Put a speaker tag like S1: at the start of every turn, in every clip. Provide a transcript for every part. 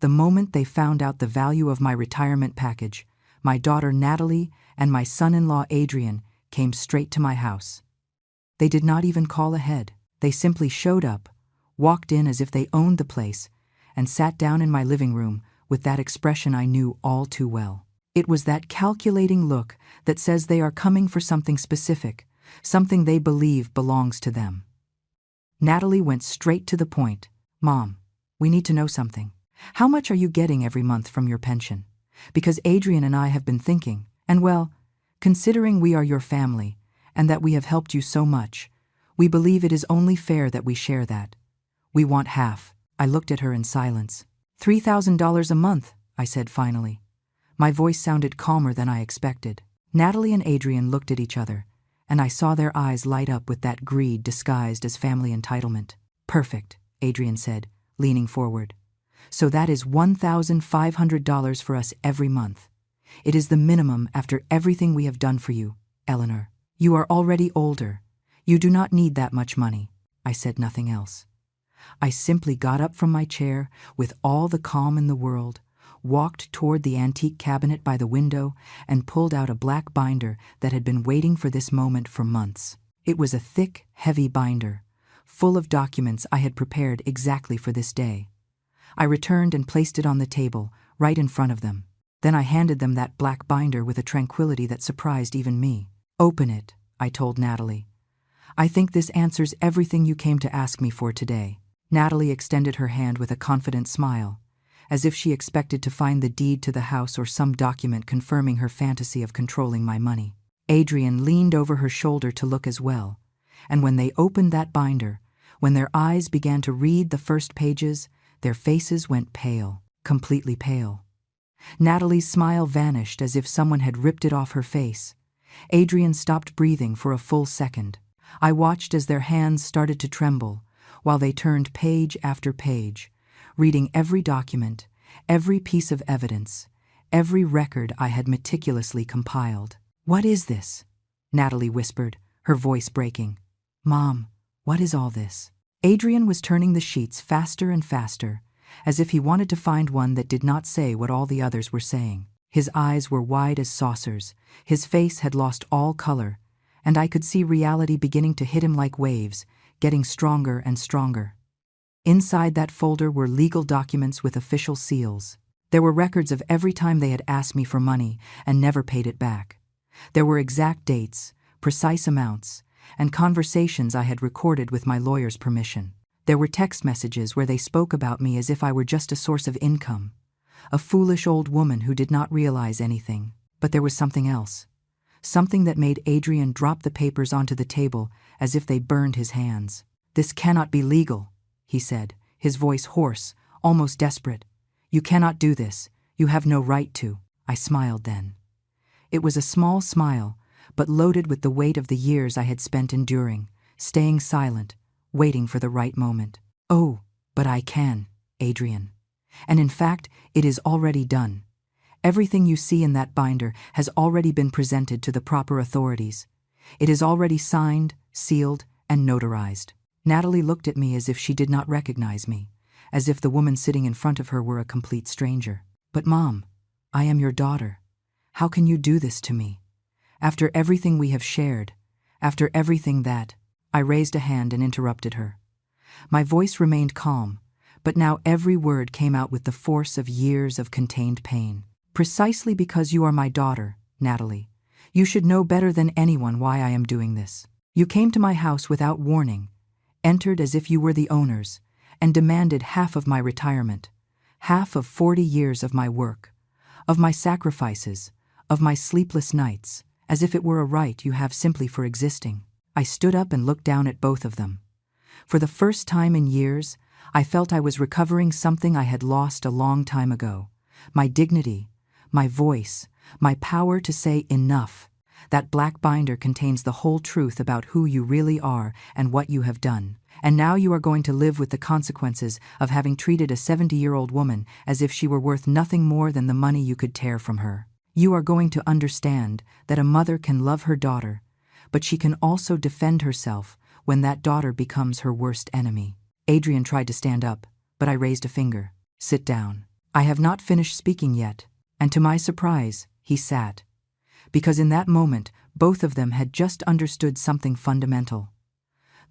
S1: The moment they found out the value of my retirement package, my daughter Natalie and my son-in-law Adrian came straight to my house. They did not even call ahead. They simply showed up, walked in as if they owned the place, and sat down in my living room with that expression I knew all too well. It was that calculating look that says they are coming for something specific, something they believe belongs to them. Natalie went straight to the point. "Mom, we need to know something. How much are you getting every month from your pension? Because Adrian and I have been thinking, and well, considering we are your family, and that we have helped you so much, we believe it is only fair that we share that. We want half." I looked at her in silence. $3,000 a month, I said finally. My voice sounded calmer than I expected. Natalie and Adrian looked at each other, and I saw their eyes light up with that greed disguised as family entitlement. "Perfect," Adrian said, leaning forward. "So that is $1,500 for us every month. It is the minimum after everything we have done for you, Eleanor. You are already older. You do not need that much money." I said nothing else. I simply got up from my chair with all the calm in the world, walked toward the antique cabinet by the window, and pulled out a black binder that had been waiting for this moment for months. It was a thick, heavy binder, full of documents I had prepared exactly for this day. I returned and placed it on the table, right in front of them. Then I handed them that black binder with a tranquility that surprised even me. "Open it," I told Natalie. "I think this answers everything you came to ask me for today." Natalie extended her hand with a confident smile, as if she expected to find the deed to the house or some document confirming her fantasy of controlling my money. Adrian leaned over her shoulder to look as well, and when they opened that binder, when their eyes began to read the first pages, their faces went pale, completely pale. Natalie's smile vanished as if someone had ripped it off her face. Adrian stopped breathing for a full second. I watched as their hands started to tremble, while they turned page after page, reading every document, every piece of evidence, every record I had meticulously compiled. "What is this?" Natalie whispered, her voice breaking. "Mom, what is all this?" Adrian was turning the sheets faster and faster, as if he wanted to find one that did not say what all the others were saying. His eyes were wide as saucers, his face had lost all color, and I could see reality beginning to hit him like waves, getting stronger and stronger. Inside that folder were legal documents with official seals. There were records of every time they had asked me for money and never paid it back. There were exact dates, precise amounts, and conversations I had recorded with my lawyer's permission. There were text messages where they spoke about me as if I were just a source of income, a foolish old woman who did not realize anything. But there was something else, something that made Adrian drop the papers onto the table as if they burned his hands. "This cannot be legal," he said, his voice hoarse, almost desperate. "You cannot do this. You have no right to." I smiled then. It was a small smile, but loaded with the weight of the years I had spent enduring, staying silent, waiting for the right moment. "Oh, but I can, Adrian. And in fact, it is already done. Everything you see in that binder has already been presented to the proper authorities. It is already signed, sealed, and notarized." Natalie looked at me as if she did not recognize me, as if the woman sitting in front of her were a complete stranger. "But Mom, I am your daughter. How can you do this to me? After everything we have shared, after everything that—" I raised a hand and interrupted her. My voice remained calm, but now every word came out with the force of years of contained pain. "Precisely because you are my daughter, Natalie, you should know better than anyone why I am doing this. You came to my house without warning, entered as if you were the owners, and demanded half of my retirement, half of 40 years of my work, of my sacrifices, of my sleepless nights, as if it were a right you have simply for existing." I stood up and looked down at both of them. For the first time in years, I felt I was recovering something I had lost a long time ago. My dignity, my voice, my power to say enough. That black binder contains the whole truth about who you really are and what you have done. And now you are going to live with the consequences of having treated a 70-year-old woman as if she were worth nothing more than the money you could tear from her. You are going to understand that a mother can love her daughter, but she can also defend herself when that daughter becomes her worst enemy. Adrian tried to stand up, but I raised a finger. "Sit down," I have not finished speaking yet, and to my surprise, he sat. Because in that moment, both of them had just understood something fundamental.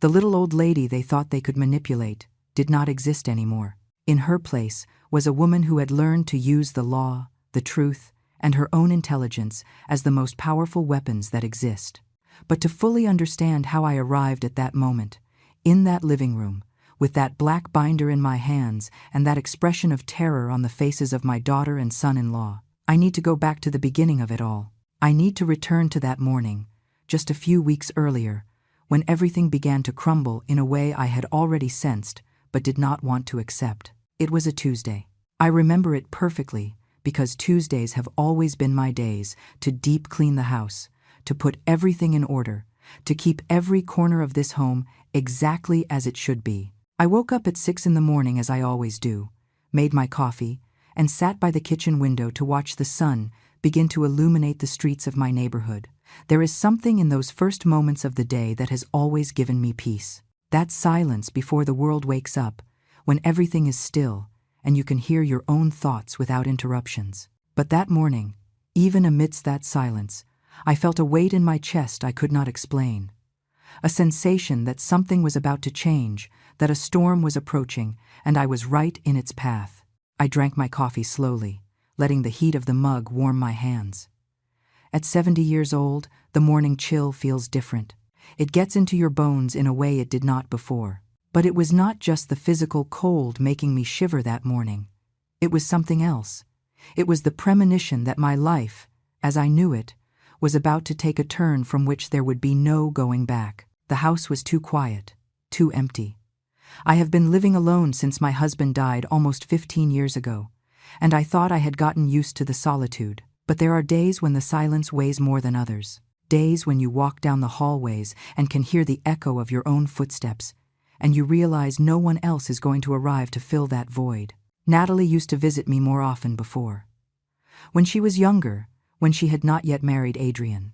S1: The little old lady they thought they could manipulate did not exist anymore. In her place was a woman who had learned to use the law, the truth, and her own intelligence as the most powerful weapons that exist. But to fully understand how I arrived at that moment, in that living room, with that black binder in my hands and that expression of terror on the faces of my daughter and son-in-law, I need to go back to the beginning of it all. I need to return to that morning, just a few weeks earlier, when everything began to crumble in a way I had already sensed but did not want to accept. It was a Tuesday. I remember it perfectly because Tuesdays have always been my days to deep clean the house, to put everything in order, to keep every corner of this home exactly as it should be. I woke up at 6 in the morning as I always do, made my coffee, and sat by the kitchen window to watch the sun begin to illuminate the streets of my neighborhood. There is something in those first moments of the day that has always given me peace. That silence before the world wakes up, when everything is still and you can hear your own thoughts without interruptions. But that morning, even amidst that silence, I felt a weight in my chest I could not explain. A sensation that something was about to change, that a storm was approaching, and I was right in its path. I drank my coffee slowly, letting the heat of the mug warm my hands. At 70 years old, the morning chill feels different. It gets into your bones in a way it did not before. But it was not just the physical cold making me shiver that morning. It was something else. It was the premonition that my life, as I knew it, was about to take a turn from which there would be no going back. The house was too quiet, too empty. I have been living alone since my husband died almost 15 years ago, and I thought I had gotten used to the solitude. But there are days when the silence weighs more than others. Days when you walk down the hallways and can hear the echo of your own footsteps, and you realize no one else is going to arrive to fill that void. Natalie used to visit me more often before. When she was younger, when she had not yet married Adrian,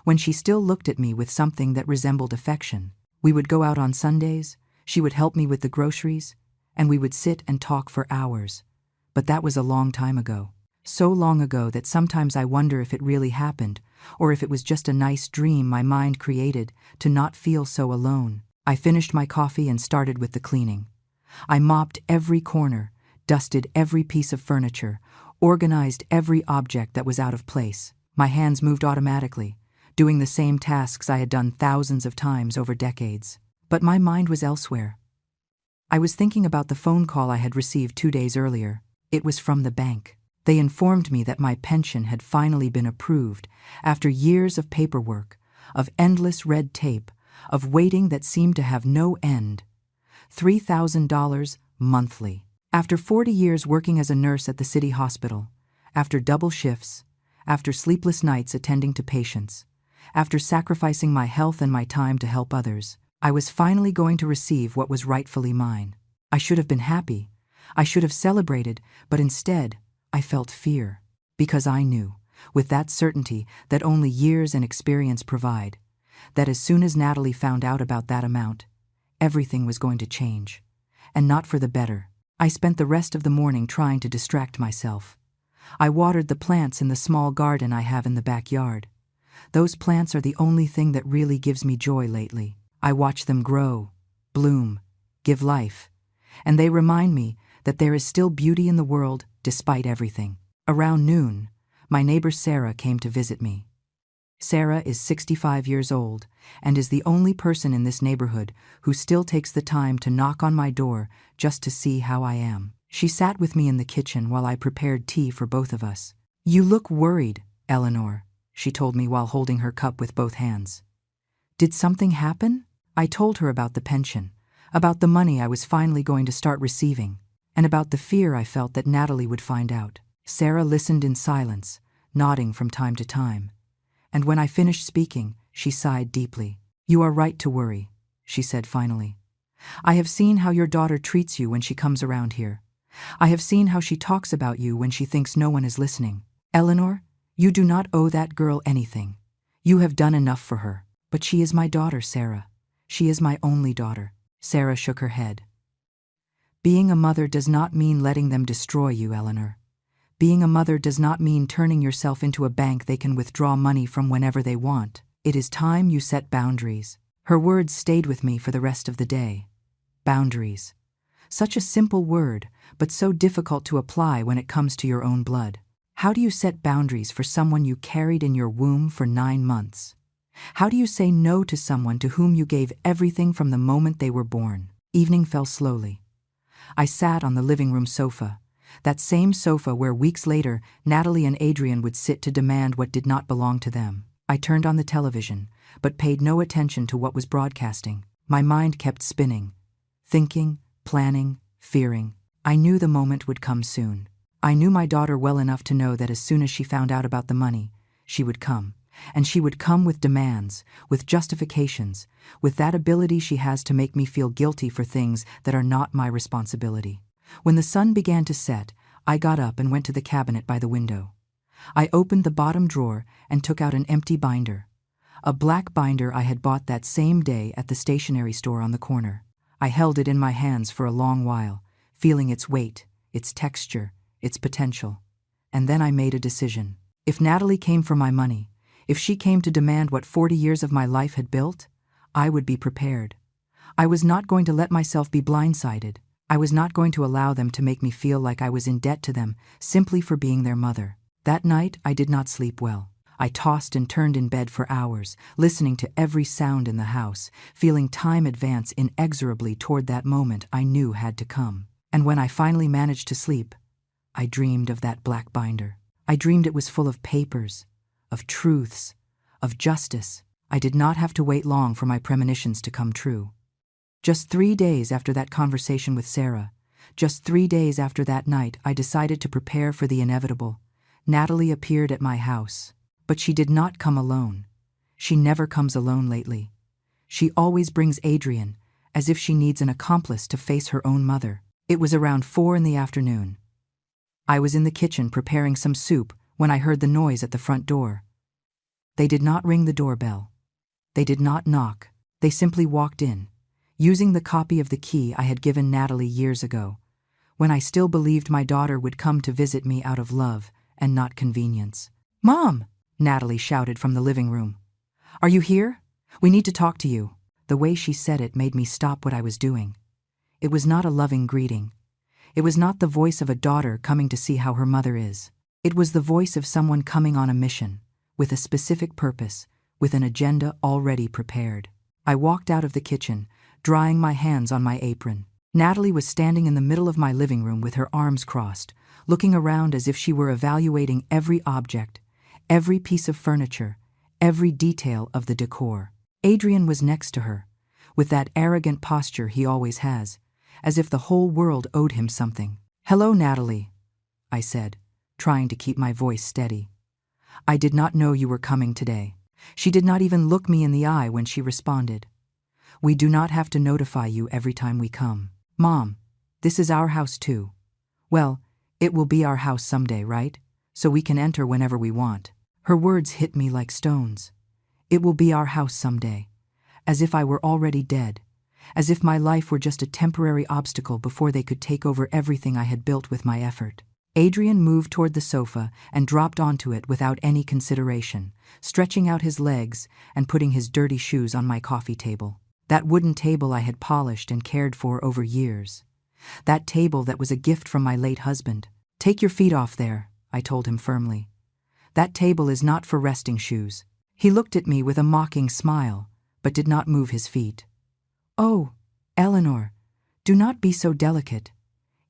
S1: when she still looked at me with something that resembled affection, we would go out on Sundays, she would help me with the groceries, and we would sit and talk for hours. But that was a long time ago. So long ago that sometimes I wonder if it really happened, or if it was just a nice dream my mind created to not feel so alone. I finished my coffee and started with the cleaning. I mopped every corner, dusted every piece of furniture, organized every object that was out of place. My hands moved automatically, doing the same tasks I had done thousands of times over decades. But my mind was elsewhere. I was thinking about the phone call I had received 2 days earlier. It was from the bank. They informed me that my pension had finally been approved after years of paperwork, of endless red tape, of waiting that seemed to have no end. $3,000 monthly. After 40 years working as a nurse at the city hospital, after double shifts, after sleepless nights attending to patients, after sacrificing my health and my time to help others, I was finally going to receive what was rightfully mine. I should have been happy. I should have celebrated, but instead, I felt fear, because I knew, with that certainty that only years and experience provide, that as soon as Natalie found out about that amount, everything was going to change, and not for the better. I spent the rest of the morning trying to distract myself. I watered the plants in the small garden I have in the backyard. Those plants are the only thing that really gives me joy lately. I watch them grow, bloom, give life, and they remind me that there is still beauty in the world despite everything. Around noon, my neighbor Sarah came to visit me. Sarah is 65 years old and is the only person in this neighborhood who still takes the time to knock on my door just to see how I am. She sat with me in the kitchen while I prepared tea for both of us. "You look worried, Eleanor," she told me while holding her cup with both hands. "Did something happen?" I told her about the pension, about the money I was finally going to start receiving, and about the fear I felt that Natalie would find out. Sarah listened in silence, nodding from time to time. And when I finished speaking, she sighed deeply. "You are right to worry," she said finally. "I have seen how your daughter treats you when she comes around here. I have seen how she talks about you when she thinks no one is listening. Eleanor, you do not owe that girl anything. You have done enough for her. But she is my daughter, Sarah. She is my only daughter." Sarah shook her head. Being a mother does not mean letting them destroy you, Eleanor. Being a mother does not mean turning yourself into a bank they can withdraw money from whenever they want. It is time you set boundaries. Her words stayed with me for the rest of the day. Boundaries. Such a simple word, but so difficult to apply when it comes to your own blood. How do you set boundaries for someone you carried in your womb for 9 months? How do you say no to someone to whom you gave everything from the moment they were born? Evening fell slowly. I sat on the living room sofa, that same sofa where weeks later Natalie and Adrian would sit to demand what did not belong to them. I turned on the television, but paid no attention to what was broadcasting. My mind kept spinning, thinking, planning, fearing. I knew the moment would come soon. I knew my daughter well enough to know that as soon as she found out about the money, she would come. And she would come with demands, with justifications, with that ability she has to make me feel guilty for things that are not my responsibility. When the sun began to set, I got up and went to the cabinet by the window. I opened the bottom drawer and took out an empty binder. A black binder I had bought that same day at the stationery store on the corner. I held it in my hands for a long while, feeling its weight, its texture, its potential. And then I made a decision. If Natalie came for my money, if she came to demand what 40 years of my life had built, I would be prepared. I was not going to let myself be blindsided. I was not going to allow them to make me feel like I was in debt to them simply for being their mother. That night, I did not sleep well. I tossed and turned in bed for hours, listening to every sound in the house, feeling time advance inexorably toward that moment I knew had to come. And when I finally managed to sleep, I dreamed of that black binder. I dreamed it was full of papers, of truths, of justice. I did not have to wait long for my premonitions to come true. Just 3 days after that conversation with Sarah, just 3 days after that night, I decided to prepare for the inevitable. Natalie appeared at my house. But she did not come alone. She never comes alone lately. She always brings Adrian, as if she needs an accomplice to face her own mother. It was around 4 in the afternoon. I was in the kitchen preparing some soup when I heard the noise at the front door. They did not ring the doorbell. They did not knock. They simply walked in, using the copy of the key I had given Natalie years ago, when I still believed my daughter would come to visit me out of love and not convenience. "Mom!" Natalie shouted from the living room. "Are you here? We need to talk to you." The way she said it made me stop what I was doing. It was not a loving greeting. It was not the voice of a daughter coming to see how her mother is. It was the voice of someone coming on a mission, with a specific purpose, with an agenda already prepared. I walked out of the kitchen, drying my hands on my apron. Natalie was standing in the middle of my living room with her arms crossed, looking around as if she were evaluating every object, every piece of furniture, every detail of the decor. Adrian was next to her, with that arrogant posture he always has, as if the whole world owed him something. "Hello, Natalie," I said, trying to keep my voice steady. "I did not know you were coming today." She did not even look me in the eye when she responded. "We do not have to notify you every time we come. Mom, this is our house too. Well, it will be our house someday, right? So we can enter whenever we want." Her words hit me like stones. It will be our house someday. As if I were already dead. As if my life were just a temporary obstacle before they could take over everything I had built with my effort. Adrian moved toward the sofa and dropped onto it without any consideration, stretching out his legs and putting his dirty shoes on my coffee table. That wooden table I had polished and cared for over years. That table that was a gift from my late husband. "Take your feet off there," I told him firmly. "That table is not for resting shoes." He looked at me with a mocking smile, but did not move his feet. "Oh, Eleanor, do not be so delicate.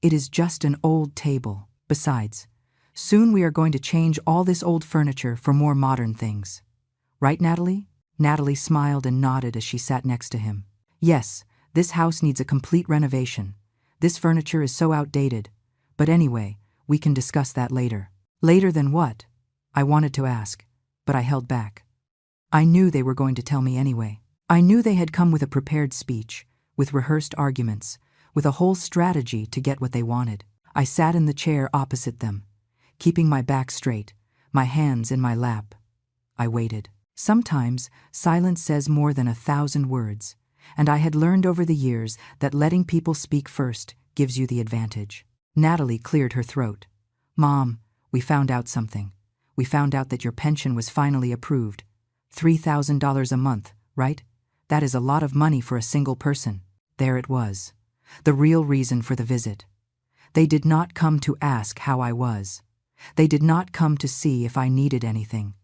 S1: It is just an old table. Besides, soon we are going to change all this old furniture for more modern things. Right, Natalie?" Natalie smiled and nodded as she sat next to him. "Yes, this house needs a complete renovation. This furniture is so outdated. But anyway, we can discuss that later." "Later than what?" I wanted to ask, but I held back. I knew they were going to tell me anyway. I knew they had come with a prepared speech, with rehearsed arguments, with a whole strategy to get what they wanted. I sat in the chair opposite them, keeping my back straight, my hands in my lap. I waited. Sometimes silence says more than 1,000 words, and I had learned over the years that letting people speak first gives you the advantage. Natalie cleared her throat. Mom, we found out something. We found out that your pension was finally approved. $3,000 a month, right? That is a lot of money for a single person. There it was. The real reason for the visit. They did not come to ask how I was. They did not come to see if I needed anything.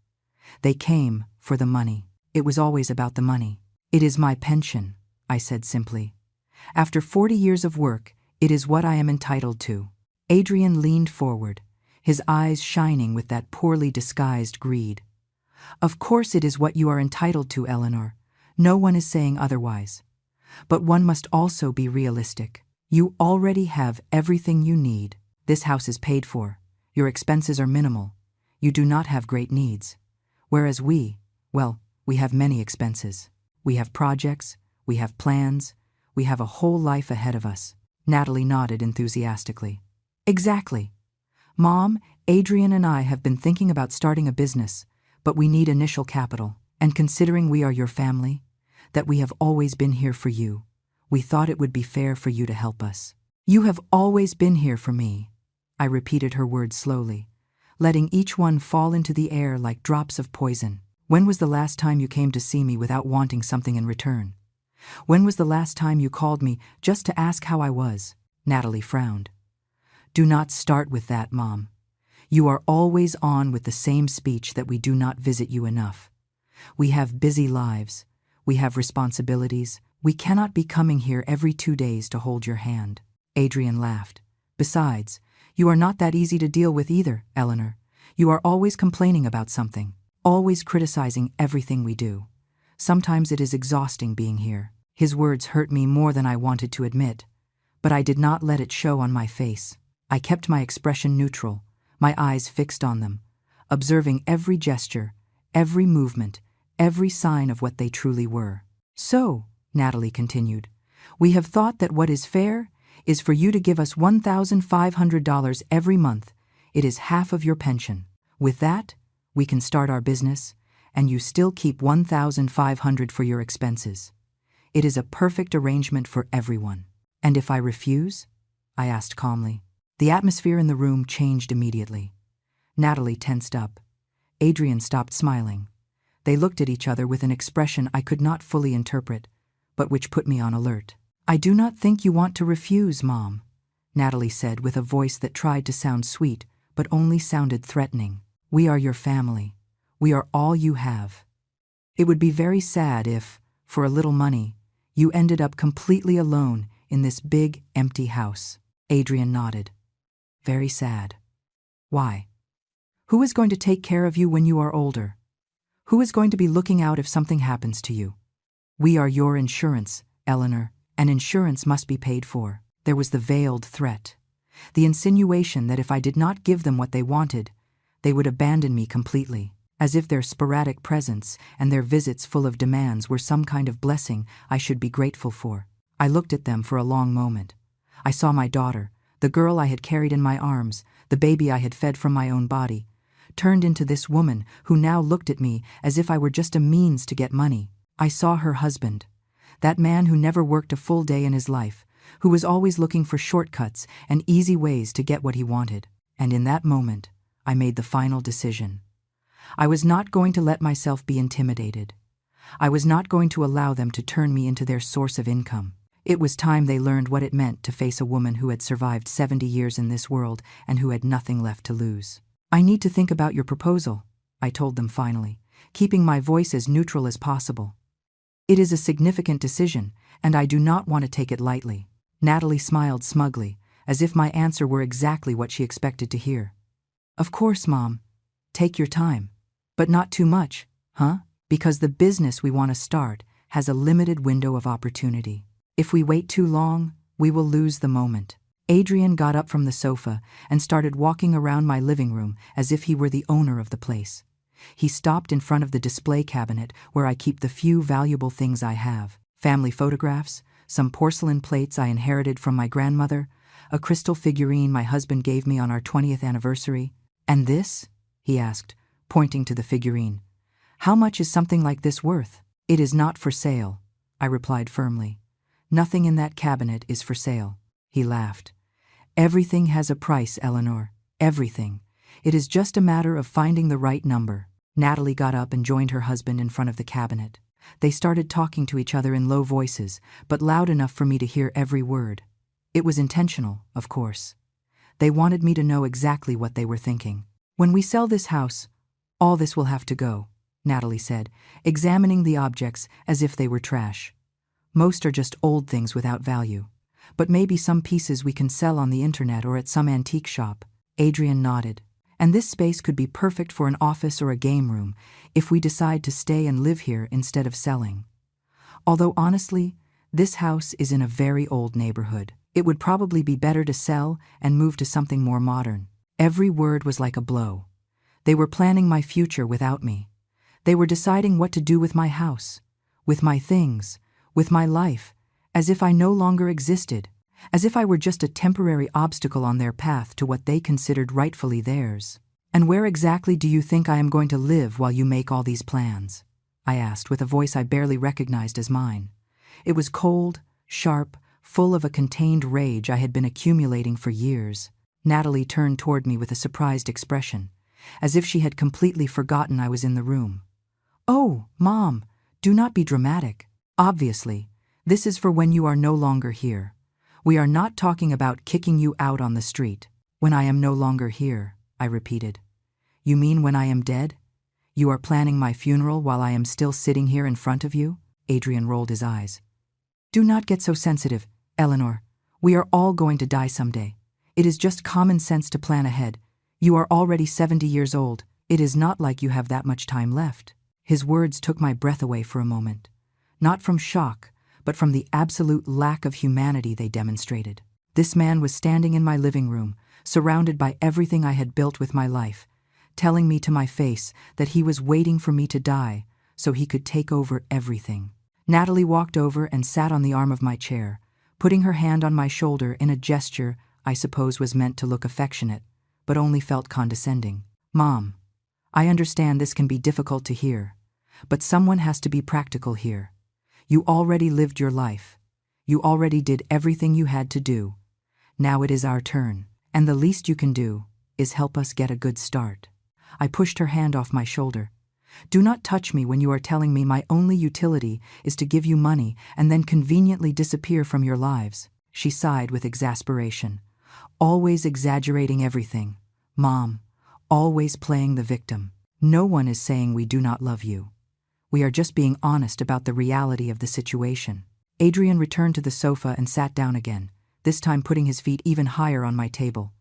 S1: They came for the money. It was always about the money. It is my pension, I said simply. After 40 years of work, it is what I am entitled to. Adrian leaned forward, his eyes shining with that poorly disguised greed. Of course it is what you are entitled to, Eleanor. No one is saying otherwise. But one must also be realistic. You already have everything you need. This house is paid for. Your expenses are minimal. You do not have great needs. Whereas we have many expenses. We have projects, we have plans, we have a whole life ahead of us. Natalie nodded enthusiastically. Exactly. Mom, Adrian and I have been thinking about starting a business, but we need initial capital. And considering we are your family, that we have always been here for you, we thought it would be fair for you to help us. You have always been here for me. I repeated her words slowly, letting each one fall into the air like drops of poison. When was the last time you came to see me without wanting something in return? When was the last time you called me just to ask how I was? Natalie frowned. Do not start with that, Mom. You are always on with the same speech that we do not visit you enough. We have busy lives. We have responsibilities. We cannot be coming here every 2 days to hold your hand. Adrian laughed. Besides, you are not that easy to deal with either, Eleanor. You are always complaining about something, always criticizing everything we do. Sometimes it is exhausting being here. His words hurt me more than I wanted to admit, but I did not let it show on my face. I kept my expression neutral, my eyes fixed on them, observing every gesture, every movement, every sign of what they truly were. So, Natalie continued, we have thought that what is fair is for you to give us $1,500 every month. It is half of your pension. With that, we can start our business, and you still keep $1,500 for your expenses. It is a perfect arrangement for everyone. And if I refuse? I asked calmly. The atmosphere in the room changed immediately. Natalie tensed up. Adrian stopped smiling. They looked at each other with an expression I could not fully interpret, but which put me on alert. I do not think you want to refuse, Mom, Natalie said with a voice that tried to sound sweet, but only sounded threatening. We are your family. We are all you have. It would be very sad if, for a little money, you ended up completely alone in this big, empty house. Adrian nodded. Very sad. Why? Who is going to take care of you when you are older? Who is going to be looking out if something happens to you? We are your insurance, Eleanor, and insurance must be paid for. There was the veiled threat, the insinuation that if I did not give them what they wanted, they would abandon me completely, as if their sporadic presence and their visits full of demands were some kind of blessing I should be grateful for. I looked at them for a long moment. I saw my daughter, the girl I had carried in my arms, the baby I had fed from my own body, turned into this woman who now looked at me as if I were just a means to get money. I saw her husband, that man who never worked a full day in his life, who was always looking for shortcuts and easy ways to get what he wanted. And in that moment, I made the final decision. I was not going to let myself be intimidated. I was not going to allow them to turn me into their source of income. It was time they learned what it meant to face a woman who had survived 70 years in this world and who had nothing left to lose. I need to think about your proposal, I told them finally, keeping my voice as neutral as possible. It is a significant decision, and I do not want to take it lightly. Natalie smiled smugly, as if my answer were exactly what she expected to hear. Of course, Mom. Take your time. But not too much, huh? Because the business we want to start has a limited window of opportunity. If we wait too long, we will lose the moment. Adrian got up from the sofa and started walking around my living room as if he were the owner of the place. He stopped in front of the display cabinet where I keep the few valuable things I have: family photographs, some porcelain plates I inherited from my grandmother, a crystal figurine my husband gave me on our 20th anniversary. And this? He asked, pointing to the figurine. How much is something like this worth? It is not for sale, I replied firmly. Nothing in that cabinet is for sale. He laughed. Everything has a price, Eleanor. Everything. It is just a matter of finding the right number. Natalie got up and joined her husband in front of the cabinet. They started talking to each other in low voices, but loud enough for me to hear every word. It was intentional, of course. They wanted me to know exactly what they were thinking. When we sell this house, all this will have to go, Natalie said, examining the objects as if they were trash. Most are just old things without value. But maybe some pieces we can sell on the internet or at some antique shop. Adrian nodded. And this space could be perfect for an office or a game room if we decide to stay and live here instead of selling. Although honestly, this house is in a very old neighborhood. It would probably be better to sell and move to something more modern. Every word was like a blow. They were planning my future without me. They were deciding what to do with my house, with my things, with my life, as if I no longer existed, as if I were just a temporary obstacle on their path to what they considered rightfully theirs. And where exactly do you think I am going to live while you make all these plans? I asked with a voice I barely recognized as mine. It was cold, sharp, full of a contained rage I had been accumulating for years. Natalie turned toward me with a surprised expression, as if she had completely forgotten I was in the room. Oh, Mom, do not be dramatic. Obviously, this is for when you are no longer here. We are not talking about kicking you out on the street. When I am no longer here, I repeated. You mean when I am dead? You are planning my funeral while I am still sitting here in front of you? Adrian rolled his eyes. Do not get so sensitive, Eleanor. We are all going to die someday. It is just common sense to plan ahead. You are already 70 years old. It is not like you have that much time left. His words took my breath away for a moment. Not from shock, but from the absolute lack of humanity they demonstrated. This man was standing in my living room, surrounded by everything I had built with my life, telling me to my face that he was waiting for me to die so he could take over everything. Natalie walked over and sat on the arm of my chair, putting her hand on my shoulder in a gesture I suppose was meant to look affectionate, but only felt condescending. Mom, I understand this can be difficult to hear, but someone has to be practical here. You already lived your life. You already did everything you had to do. Now it is our turn, and the least you can do is help us get a good start. I pushed her hand off my shoulder. Do not touch me when you are telling me my only utility is to give you money and then conveniently disappear from your lives. She sighed with exasperation. Always exaggerating everything. Mom, always playing the victim. No one is saying we do not love you. We are just being honest about the reality of the situation. Adrian returned to the sofa and sat down again, this time putting his feet even higher on my table.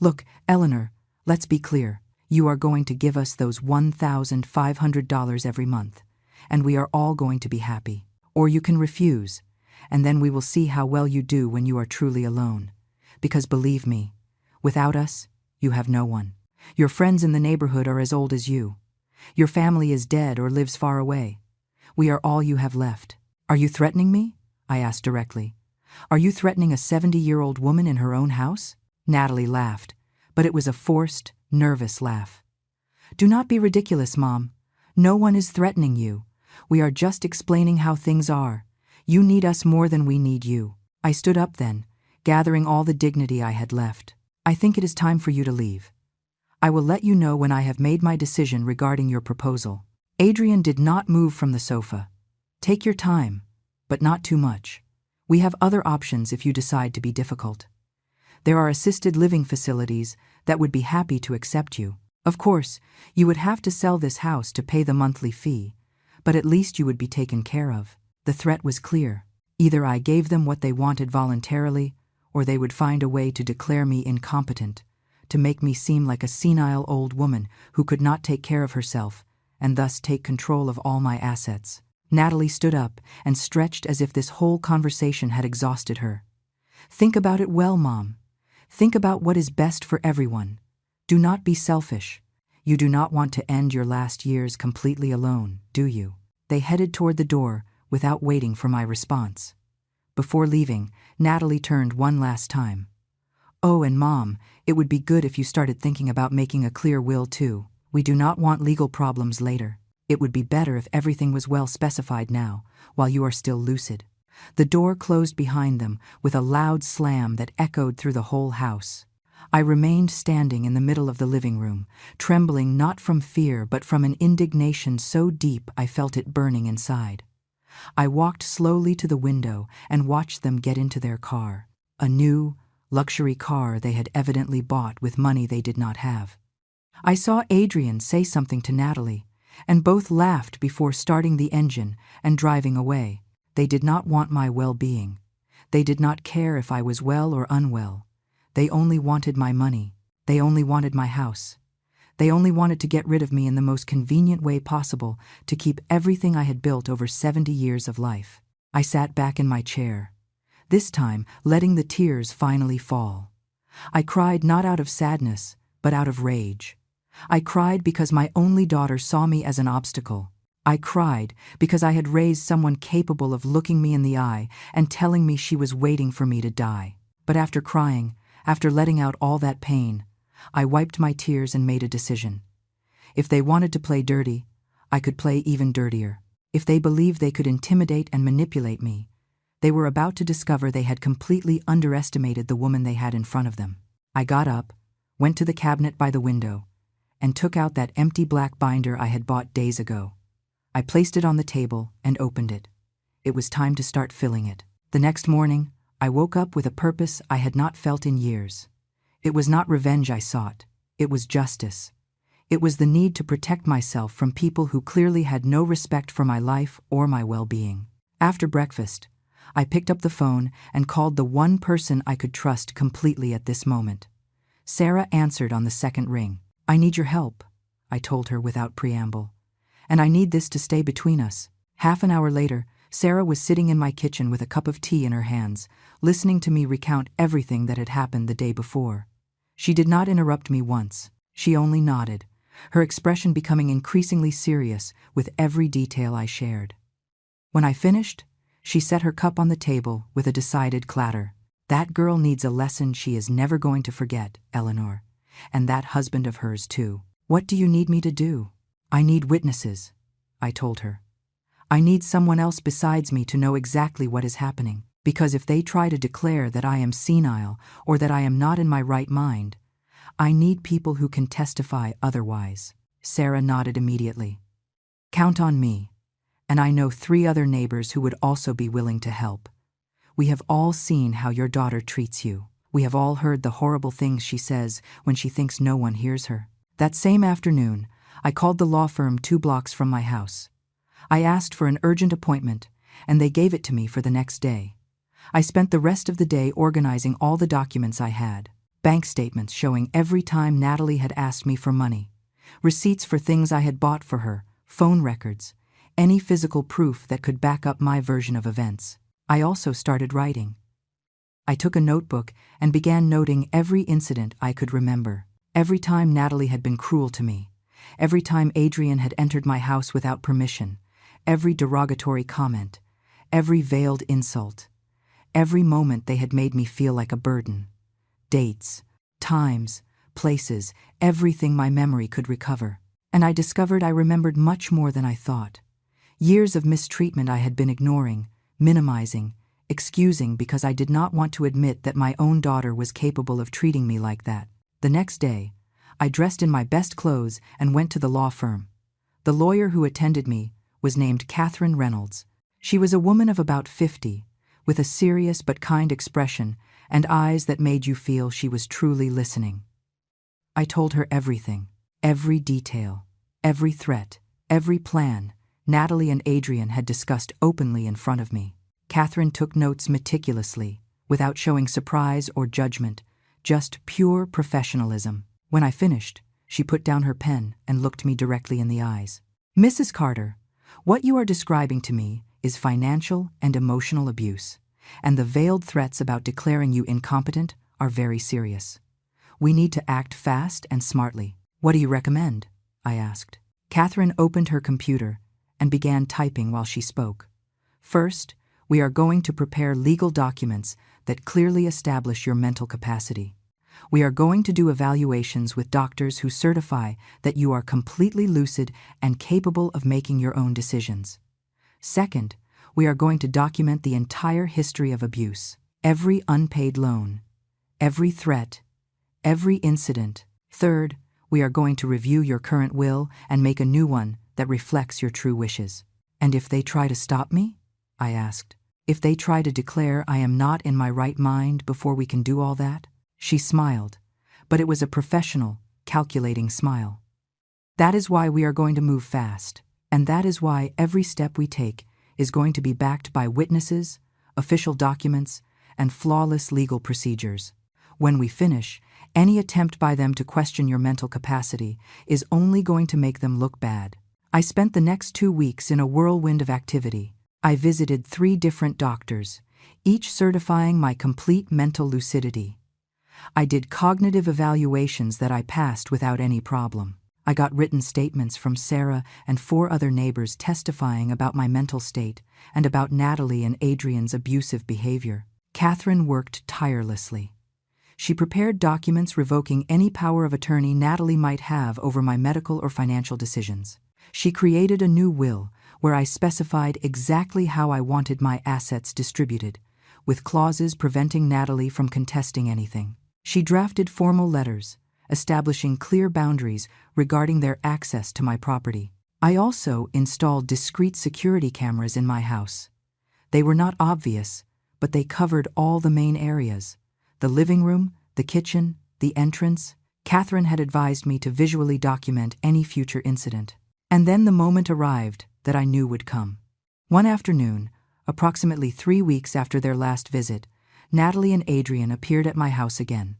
S1: Look, Eleanor, let's be clear. You are going to give us those $1,500 every month, and we are all going to be happy. Or you can refuse, and then we will see how well you do when you are truly alone. Because believe me, without us, you have no one. Your friends in the neighborhood are as old as you. Your family is dead or lives far away. We are all you have left. Are you threatening me? I asked directly. Are you threatening a 70-year-old woman in her own house? Natalie laughed, but it was a forced, nervous laugh. Do not be ridiculous, Mom. No one is threatening you. We are just explaining how things are. You need us more than we need you. I stood up then, gathering all the dignity I had left. I think it is time for you to leave. I will let you know when I have made my decision regarding your proposal. Adrian did not move from the sofa. Take your time, but not too much. We have other options if you decide to be difficult. There are assisted living facilities that would be happy to accept you. Of course, you would have to sell this house to pay the monthly fee, but at least you would be taken care of. The threat was clear. Either I gave them what they wanted voluntarily, or they would find a way to declare me incompetent, to make me seem like a senile old woman who could not take care of herself, and thus take control of all my assets. Natalie stood up and stretched as if this whole conversation had exhausted her. Think about it well, Mom. Think about what is best for everyone. Do not be selfish. You do not want to end your last years completely alone, do you? They headed toward the door without waiting for my response. Before leaving, Natalie turned one last time. Oh, and Mom, it would be good if you started thinking about making a clear will too. We do not want legal problems later. It would be better if everything was well specified now, while you are still lucid. The door closed behind them with a loud slam that echoed through the whole house. I remained standing in the middle of the living room, trembling not from fear but from an indignation so deep I felt it burning inside. I walked slowly to the window and watched them get into their car, a new, luxury car they had evidently bought with money they did not have. I saw Adrian say something to Natalie, and both laughed before starting the engine and driving away. They did not want my well-being. They did not care if I was well or unwell. They only wanted my money. They only wanted my house. They only wanted to get rid of me in the most convenient way possible to keep everything I had built over 70 years of life. I sat back in my chair, this time letting the tears finally fall. I cried not out of sadness, but out of rage. I cried because my only daughter saw me as an obstacle. I cried because I had raised someone capable of looking me in the eye and telling me she was waiting for me to die. But after crying, after letting out all that pain, I wiped my tears and made a decision. If they wanted to play dirty, I could play even dirtier. If they believed they could intimidate and manipulate me, they were about to discover they had completely underestimated the woman they had in front of them. I got up, went to the cabinet by the window, and took out that empty black binder I had bought days ago. I placed it on the table and opened it. It was time to start filling it. The next morning, I woke up with a purpose I had not felt in years. It was not revenge I sought. It was justice. It was the need to protect myself from people who clearly had no respect for my life or my well-being. After breakfast, I picked up the phone and called the one person I could trust completely at this moment. Sarah answered on the second ring. "I need your help," I told her without preamble. "And I need this to stay between us." Half an hour later, Sarah was sitting in my kitchen with a cup of tea in her hands, listening to me recount everything that had happened the day before. She did not interrupt me once. She only nodded, her expression becoming increasingly serious with every detail I shared. When I finished, she set her cup on the table with a decided clatter. "That girl needs a lesson she is never going to forget, Eleanor. And that husband of hers too. What do you need me to do?" "I need witnesses," I told her. "I need someone else besides me to know exactly what is happening. Because if they try to declare that I am senile or that I am not in my right mind, I need people who can testify otherwise." Sarah nodded immediately. "Count on me. And I know 3 other neighbors who would also be willing to help. We have all seen how your daughter treats you. We have all heard the horrible things she says when she thinks no one hears her." That same afternoon, I called the law firm 2 blocks from my house. I asked for an urgent appointment, and they gave it to me for the next day. I spent the rest of the day organizing all the documents I had. Bank statements showing every time Natalie had asked me for money, receipts for things I had bought for her, phone records, any physical proof that could back up my version of events. I also started writing. I took a notebook and began noting every incident I could remember. Every time Natalie had been cruel to me, every time Adrian had entered my house without permission, every derogatory comment, every veiled insult, every moment they had made me feel like a burden. Dates, times, places, everything my memory could recover. And I discovered I remembered much more than I thought. Years of mistreatment I had been ignoring, minimizing, excusing because I did not want to admit that my own daughter was capable of treating me like that. The next day, I dressed in my best clothes and went to the law firm. The lawyer who attended me was named Catherine Reynolds. She was a woman of about 50, with a serious but kind expression and eyes that made you feel she was truly listening. I told her everything, every detail, every threat, every plan Natalie and Adrian had discussed openly in front of me. Catherine took notes meticulously, without showing surprise or judgment, just pure professionalism. When I finished, she put down her pen and looked me directly in the eyes. "Mrs. Carter, what you are describing to me is financial and emotional abuse, and the veiled threats about declaring you incompetent are very serious. We need to act fast and smartly. What do you recommend?" I asked. Catherine opened her computer and began typing while she spoke. "First, we are going to prepare legal documents that clearly establish your mental capacity. We are going to do evaluations with doctors who certify that you are completely lucid and capable of making your own decisions. Second, we are going to document the entire history of abuse, every unpaid loan, every threat, every incident. Third, we are going to review your current will and make a new one that reflects your true wishes. And if they try to stop me? I asked. If they try to declare I am not in my right mind before we can do all that? She smiled, but it was a professional, calculating smile. That is why we are going to move fast, and that is why every step we take is going to be backed by witnesses, official documents, and flawless legal procedures. When we finish, any attempt by them to question your mental capacity is only going to make them look bad. I spent the next 2 weeks in a whirlwind of activity. I visited 3 different doctors, each certifying my complete mental lucidity. I did cognitive evaluations that I passed without any problem. I got written statements from Sarah and 4 other neighbors testifying about my mental state and about Natalie and Adrian's abusive behavior. Catherine worked tirelessly. She prepared documents revoking any power of attorney Natalie might have over my medical or financial decisions. She created a new will where I specified exactly how I wanted my assets distributed, with clauses preventing Natalie from contesting anything. She drafted formal letters, establishing clear boundaries regarding their access to my property. I also installed discreet security cameras in my house. They were not obvious, but they covered all the main areas: the living room, the kitchen, the entrance. Catherine had advised me to visually document any future incident. And then the moment arrived that I knew would come. One afternoon, approximately 3 weeks after their last visit, Natalie and Adrian appeared at my house again.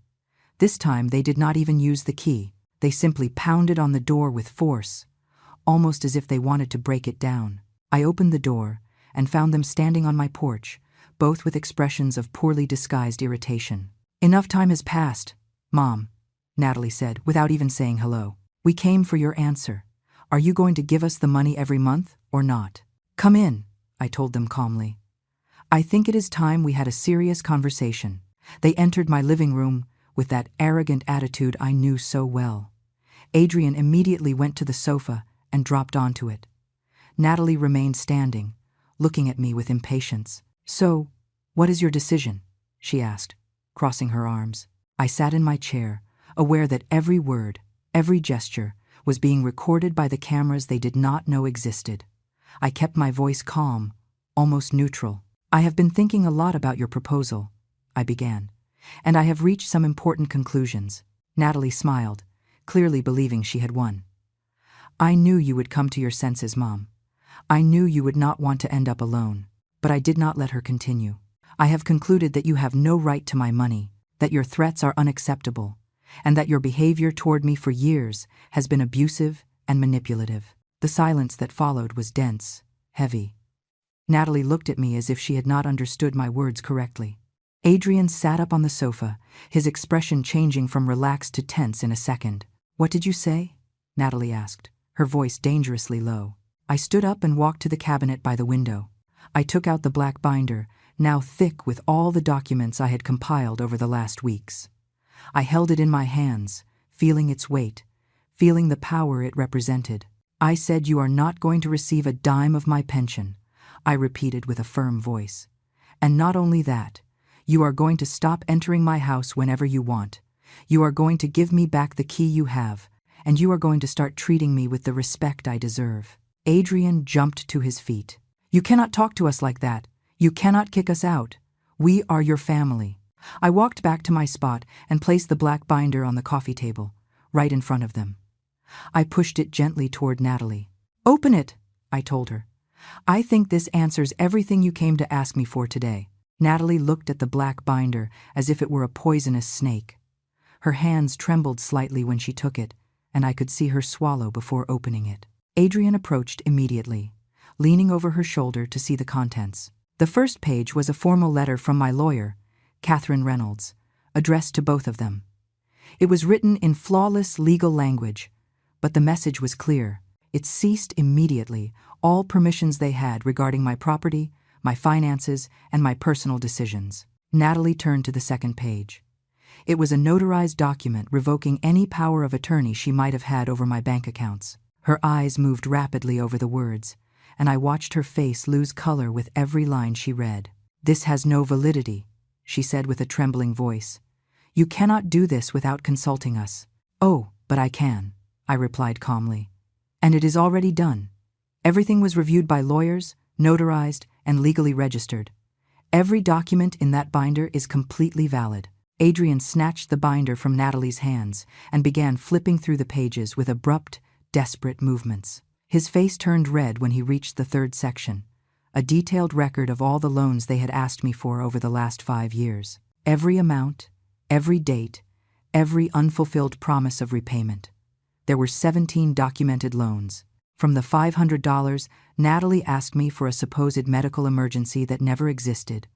S1: This time they did not even use the key. They simply pounded on the door with force, almost as if they wanted to break it down. I opened the door and found them standing on my porch, both with expressions of poorly disguised irritation. "Enough time has passed, Mom," Natalie said, without even saying hello. "We came for your answer. Are you going to give us the money every month or not?" "Come in," I told them calmly. "I think it is time we had a serious conversation." They entered my living room with that arrogant attitude I knew so well. Adrian immediately went to the sofa and dropped onto it. Natalie remained standing, looking at me with impatience. "So, what is your decision?" she asked, crossing her arms. I sat in my chair, aware that every word, every gesture, was being recorded by the cameras they did not know existed. I kept my voice calm, almost neutral. "I have been thinking a lot about your proposal," I began, "and I have reached some important conclusions." Natalie smiled, clearly believing she had won. "I knew you would come to your senses, Mom. I knew you would not want to end up alone." But I did not let her continue. "I have concluded that you have no right to my money, that your threats are unacceptable, and that your behavior toward me for years has been abusive and manipulative." The silence that followed was dense, heavy. Natalie looked at me as if she had not understood my words correctly. Adrian sat up on the sofa, his expression changing from relaxed to tense in a second. "What did you say?" Natalie asked, her voice dangerously low. I stood up and walked to the cabinet by the window. I took out the black binder, now thick with all the documents I had compiled over the last weeks. I held it in my hands, feeling its weight, feeling the power it represented. "I said you are not going to receive a dime of my pension," I repeated with a firm voice. "And not only that, you are going to stop entering my house whenever you want. You are going to give me back the key you have, and you are going to start treating me with the respect I deserve." Adrian jumped to his feet. "You cannot talk to us like that. You cannot kick us out. We are your family." I walked back to my spot and placed the black binder on the coffee table, right in front of them. I pushed it gently toward Natalie. "Open it," I told her. "I think this answers everything you came to ask me for today." Natalie looked at the black binder as if it were a poisonous snake. Her hands trembled slightly when she took it, and I could see her swallow before opening it. Adrian approached immediately, leaning over her shoulder to see the contents. The first page was a formal letter from my lawyer, Catherine Reynolds, addressed to both of them. It was written in flawless legal language, but the message was clear. It ceased immediately all permissions they had regarding my property, my finances, and my personal decisions. Natalie turned to the second page. It was a notarized document revoking any power of attorney she might have had over my bank accounts. Her eyes moved rapidly over the words, and I watched her face lose color with every line she read. "This has no validity," she said with a trembling voice. "You cannot do this without consulting us." "Oh, but I can," I replied calmly. "And it is already done. Everything was reviewed by lawyers, notarized, and legally registered. Every document in that binder is completely valid." Adrian snatched the binder from Natalie's hands and began flipping through the pages with abrupt, desperate movements. His face turned red when he reached the third section, a detailed record of all the loans they had asked me for over the last 5 years. Every amount, every date, every unfulfilled promise of repayment. There were 17 documented loans. From the $500 Natalie asked me for a supposed medical emergency that never existed,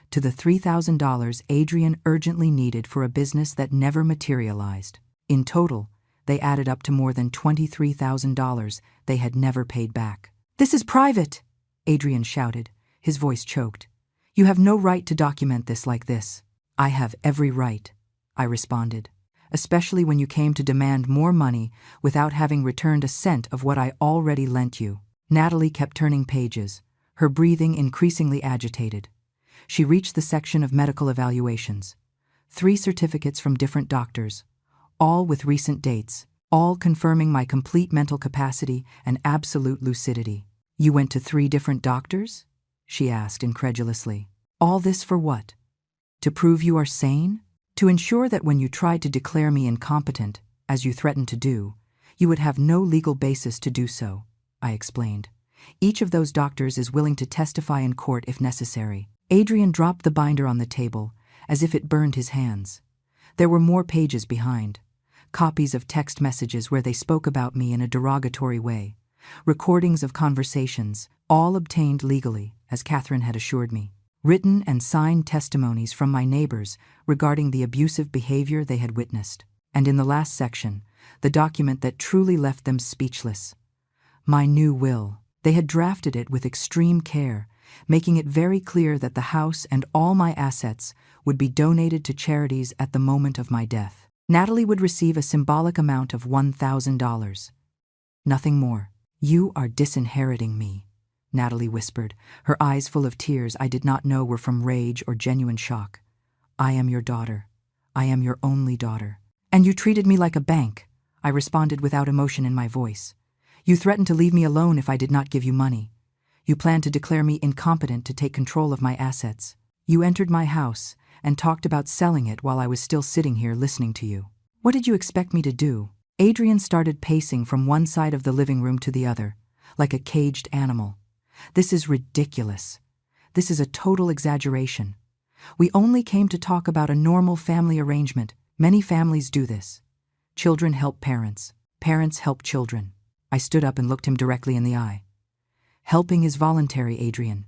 S1: to the $3,000 Adrian urgently needed for a business that never materialized. In total, they added up to more than $23,000 they had never paid back. "This is private!" Adrian shouted, his voice choked. "You have no right to document this like this." "I have every right," I responded, "especially when you came to demand more money without having returned a cent of what I already lent you." Natalie kept turning pages, her breathing increasingly agitated. She reached the section of medical evaluations. 3 certificates from different doctors, all with recent dates, all confirming my complete mental capacity and absolute lucidity. "You went to 3 different doctors?" she asked incredulously. "All this for what? To prove you are sane? To ensure that when you tried to declare me incompetent, as you threatened to do, you would have no legal basis to do so," I explained. "Each of those doctors is willing to testify in court if necessary." Adrian dropped the binder on the table, as if it burned his hands. There were more pages behind. Copies of text messages where they spoke about me in a derogatory way. Recordings of conversations, all obtained legally, as Catherine had assured me. Written and signed testimonies from my neighbors regarding the abusive behavior they had witnessed. And in the last section, the document that truly left them speechless. My new will. They had drafted it with extreme care, making it very clear that the house and all my assets would be donated to charities at the moment of my death. Natalie would receive a symbolic amount of $1,000. Nothing more. "You are disinheriting me," Natalie whispered, her eyes full of tears I did not know were from rage or genuine shock. "I am your daughter. I am your only daughter." "And you treated me like a bank," I responded without emotion in my voice. "You threatened to leave me alone if I did not give you money. You planned to declare me incompetent to take control of my assets. You entered my house and talked about selling it while I was still sitting here listening to you. What did you expect me to do?" Adrian started pacing from one side of the living room to the other, like a caged animal. "This is ridiculous. This is a total exaggeration. We only came to talk about a normal family arrangement. Many families do this. Children help parents. Parents help children." I stood up and looked him directly in the eye. "Helping is voluntary, Adrian.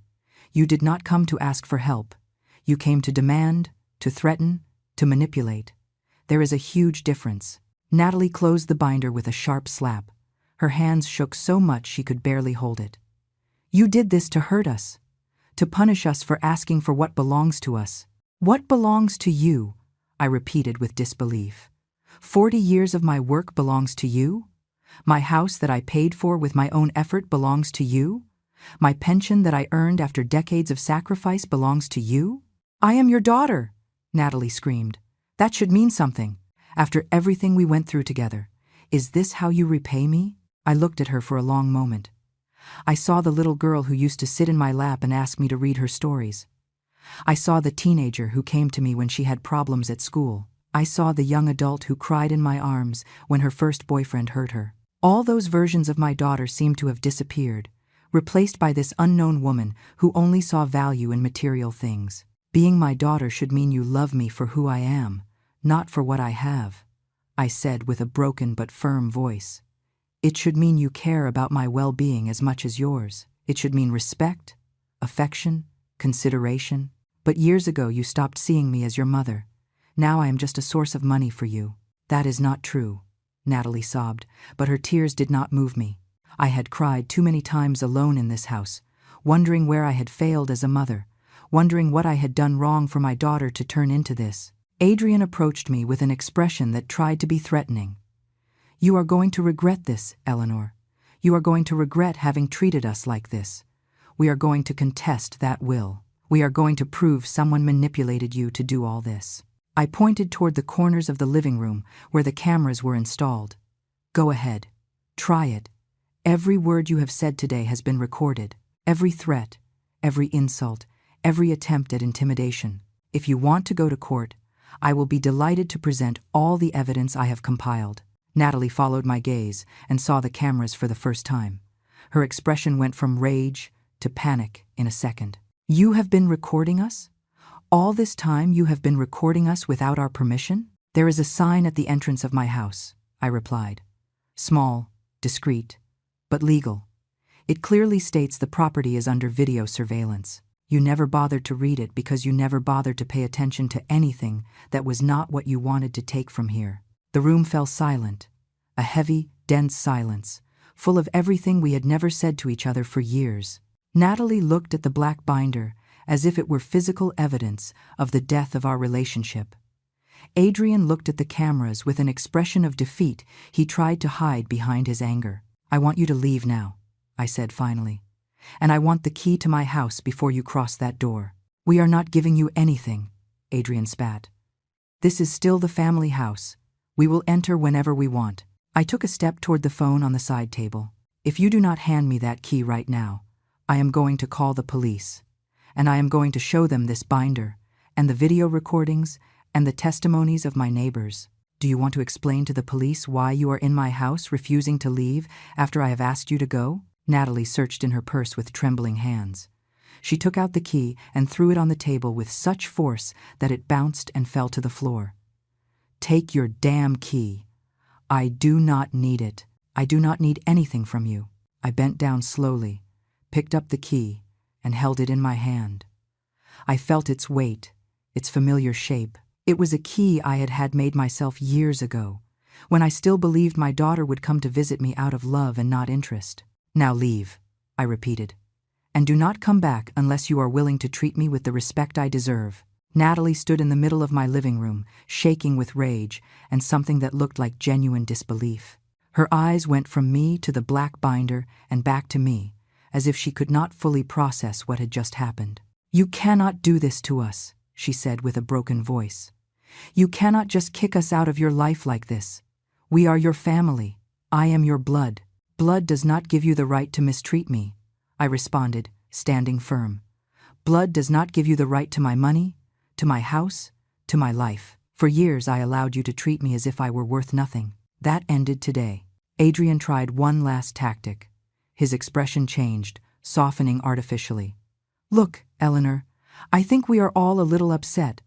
S1: You did not come to ask for help. You came to demand, to threaten, to manipulate. There is a huge difference." Natalie closed the binder with a sharp slap. Her hands shook so much she could barely hold it. "You did this to hurt us, to punish us for asking for what belongs to us." "What belongs to you?" I repeated with disbelief. 40 years of my work belongs to you? My house that I paid for with my own effort belongs to you? My pension that I earned after decades of sacrifice belongs to you? "I am your daughter," Natalie screamed. "That should mean something. After everything we went through together, is this how you repay me?" I looked at her for a long moment. I saw the little girl who used to sit in my lap and ask me to read her stories. I saw the teenager who came to me when she had problems at school. I saw the young adult who cried in my arms when her first boyfriend hurt her. All those versions of my daughter seemed to have disappeared, replaced by this unknown woman who only saw value in material things. "Being my daughter should mean you love me for who I am, not for what I have," I said with a broken but firm voice. "It should mean you care about my well-being as much as yours. It should mean respect, affection, consideration. But years ago you stopped seeing me as your mother. Now I am just a source of money for you." "That is not true," Natalie sobbed, but her tears did not move me. I had cried too many times alone in this house, wondering where I had failed as a mother, wondering what I had done wrong for my daughter to turn into this. Adrian approached me with an expression that tried to be threatening. "You are going to regret this, Eleanor. You are going to regret having treated us like this. We are going to contest that will. We are going to prove someone manipulated you to do all this." I pointed toward the corners of the living room where the cameras were installed. "Go ahead. Try it. Every word you have said today has been recorded. Every threat, every insult, every attempt at intimidation. If you want to go to court, I will be delighted to present all the evidence I have compiled." Natalie followed my gaze and saw the cameras for the first time. Her expression went from rage to panic in a second. "You have been recording us? All this time you have been recording us without our permission?" "There is a sign at the entrance of my house," I replied. "Small, discreet, but legal. It clearly states the property is under video surveillance. You never bothered to read it because you never bothered to pay attention to anything that was not what you wanted to take from here." The room fell silent, a heavy, dense silence, full of everything we had never said to each other for years. Natalie looked at the black binder as if it were physical evidence of the death of our relationship. Adrian looked at the cameras with an expression of defeat he tried to hide behind his anger. "I want you to leave now," I said finally. "And I want the key to my house before you cross that door." "We are not giving you anything," Adrian spat. "This is still the family house. We will enter whenever we want." I took a step toward the phone on the side table. "If you do not hand me that key right now, I am going to call the police, and I am going to show them this binder, and the video recordings, and the testimonies of my neighbors. Do you want to explain to the police why you are in my house refusing to leave after I have asked you to go?" Natalie searched in her purse with trembling hands. She took out the key and threw it on the table with such force that it bounced and fell to the floor. "Take your damn key. I do not need it. I do not need anything from you." I bent down slowly, picked up the key, and held it in my hand. I felt its weight, its familiar shape. It was a key I had made myself years ago, when I still believed my daughter would come to visit me out of love and not interest. "Now leave," I repeated, "and do not come back unless you are willing to treat me with the respect I deserve." Natalie stood in the middle of my living room, shaking with rage and something that looked like genuine disbelief. Her eyes went from me to the black binder and back to me, as if she could not fully process what had just happened. "You cannot do this to us," she said with a broken voice. "You cannot just kick us out of your life like this. We are your family. I am your blood. Blood does not give you the right to mistreat me," I responded, standing firm. "Blood does not give you the right to my money, to my house, to my life. For years I allowed you to treat me as if I were worth nothing. That ended today." Adrian tried one last tactic. His expression changed, softening artificially. "Look, Eleanor, I think we are all a little upset.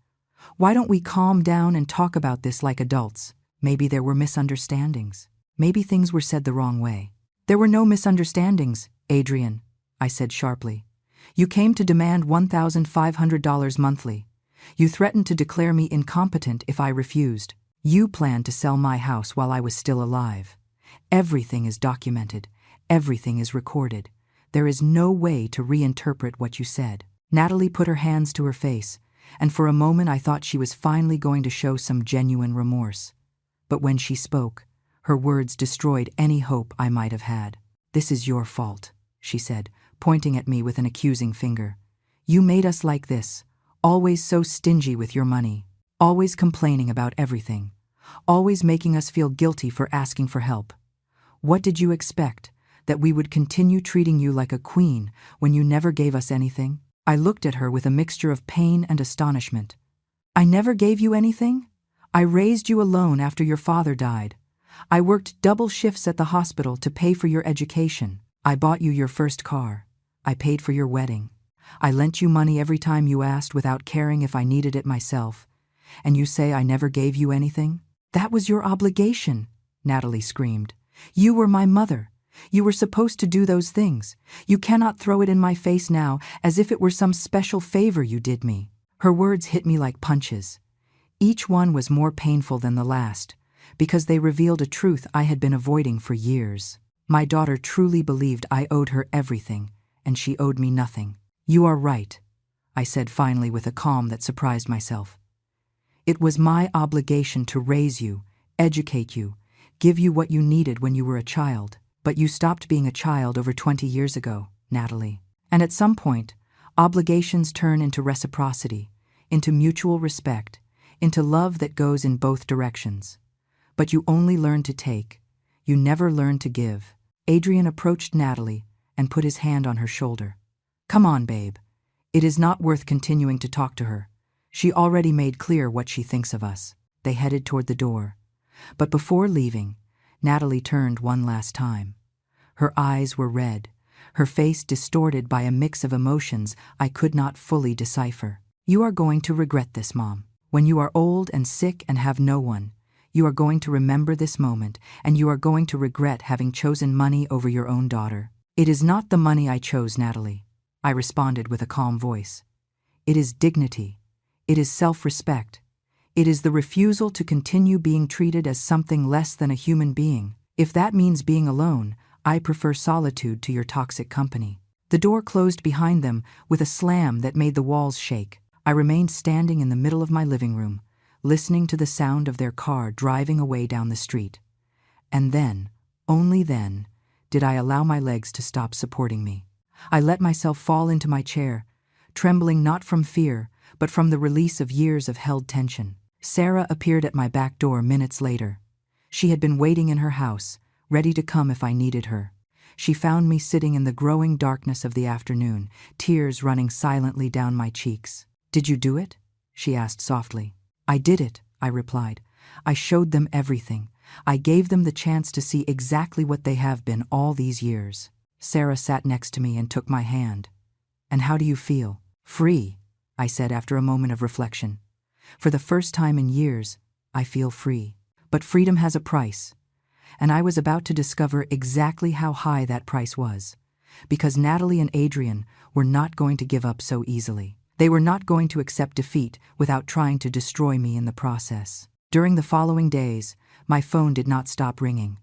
S1: Why don't we calm down and talk about this like adults? Maybe there were misunderstandings. Maybe things were said the wrong way." "There were no misunderstandings, Adrian," I said sharply. "You came to demand $1,500 monthly. You threatened to declare me incompetent if I refused. You planned to sell my house while I was still alive. Everything is documented. Everything is recorded. There is no way to reinterpret what you said." Natalie put her hands to her face, and for a moment I thought she was finally going to show some genuine remorse. But when she spoke, her words destroyed any hope I might have had. "This is your fault," she said, pointing at me with an accusing finger. "You made us like this, always so stingy with your money, always complaining about everything, always making us feel guilty for asking for help. What did you expect, that we would continue treating you like a queen when you never gave us anything?" I looked at her with a mixture of pain and astonishment. "I never gave you anything? I raised you alone after your father died. I worked double shifts at the hospital to pay for your education. I bought you your first car. I paid for your wedding. I lent you money every time you asked without caring if I needed it myself. And you say I never gave you anything? That was your obligation," Natalie screamed. "You were my mother. You were supposed to do those things. You cannot throw it in my face now as if it were some special favor you did me." Her words hit me like punches. Each one was more painful than the last, because they revealed a truth I had been avoiding for years. My daughter truly believed I owed her everything, and she owed me nothing. "You are right," I said finally with a calm that surprised myself. "It was my obligation to raise you, educate you, give you what you needed when you were a child. But you stopped being a child over 20 years ago, Natalie. And at some point, obligations turn into reciprocity, into mutual respect, into love that goes in both directions. But you only learn to take. You never learn to give. Adrian approached Natalie and put his hand on her shoulder. Come on, babe. It is not worth continuing to talk to her. She already made clear what she thinks of us. They headed toward the door. But before leaving, Natalie turned one last time. Her eyes were red, her face distorted by a mix of emotions I could not fully decipher. You are going to regret this, Mom. When you are old and sick and have no one, you are going to remember this moment, and you are going to regret having chosen money over your own daughter. It is not the money I chose, Natalie, I responded with a calm voice. It is dignity. It is self-respect. It is the refusal to continue being treated as something less than a human being. If that means being alone, I prefer solitude to your toxic company. The door closed behind them with a slam that made the walls shake. I remained standing in the middle of my living room, listening to the sound of their car driving away down the street. And then, only then, did I allow my legs to stop supporting me. I let myself fall into my chair, trembling not from fear, but from the release of years of held tension. Sarah appeared at my back door minutes later. She had been waiting in her house, ready to come if I needed her. She found me sitting in the growing darkness of the afternoon, tears running silently down my cheeks. Did you do it? She asked softly. I did it, I replied. I showed them everything. I gave them the chance to see exactly what they have been all these years. Sarah sat next to me and took my hand. And how do you feel? Free, I said after a moment of reflection. For the first time in years, I feel free. But freedom has a price. And I was about to discover exactly how high that price was. Because Natalie and Adrian were not going to give up so easily. They were not going to accept defeat without trying to destroy me in the process. During the following days, my phone did not stop ringing.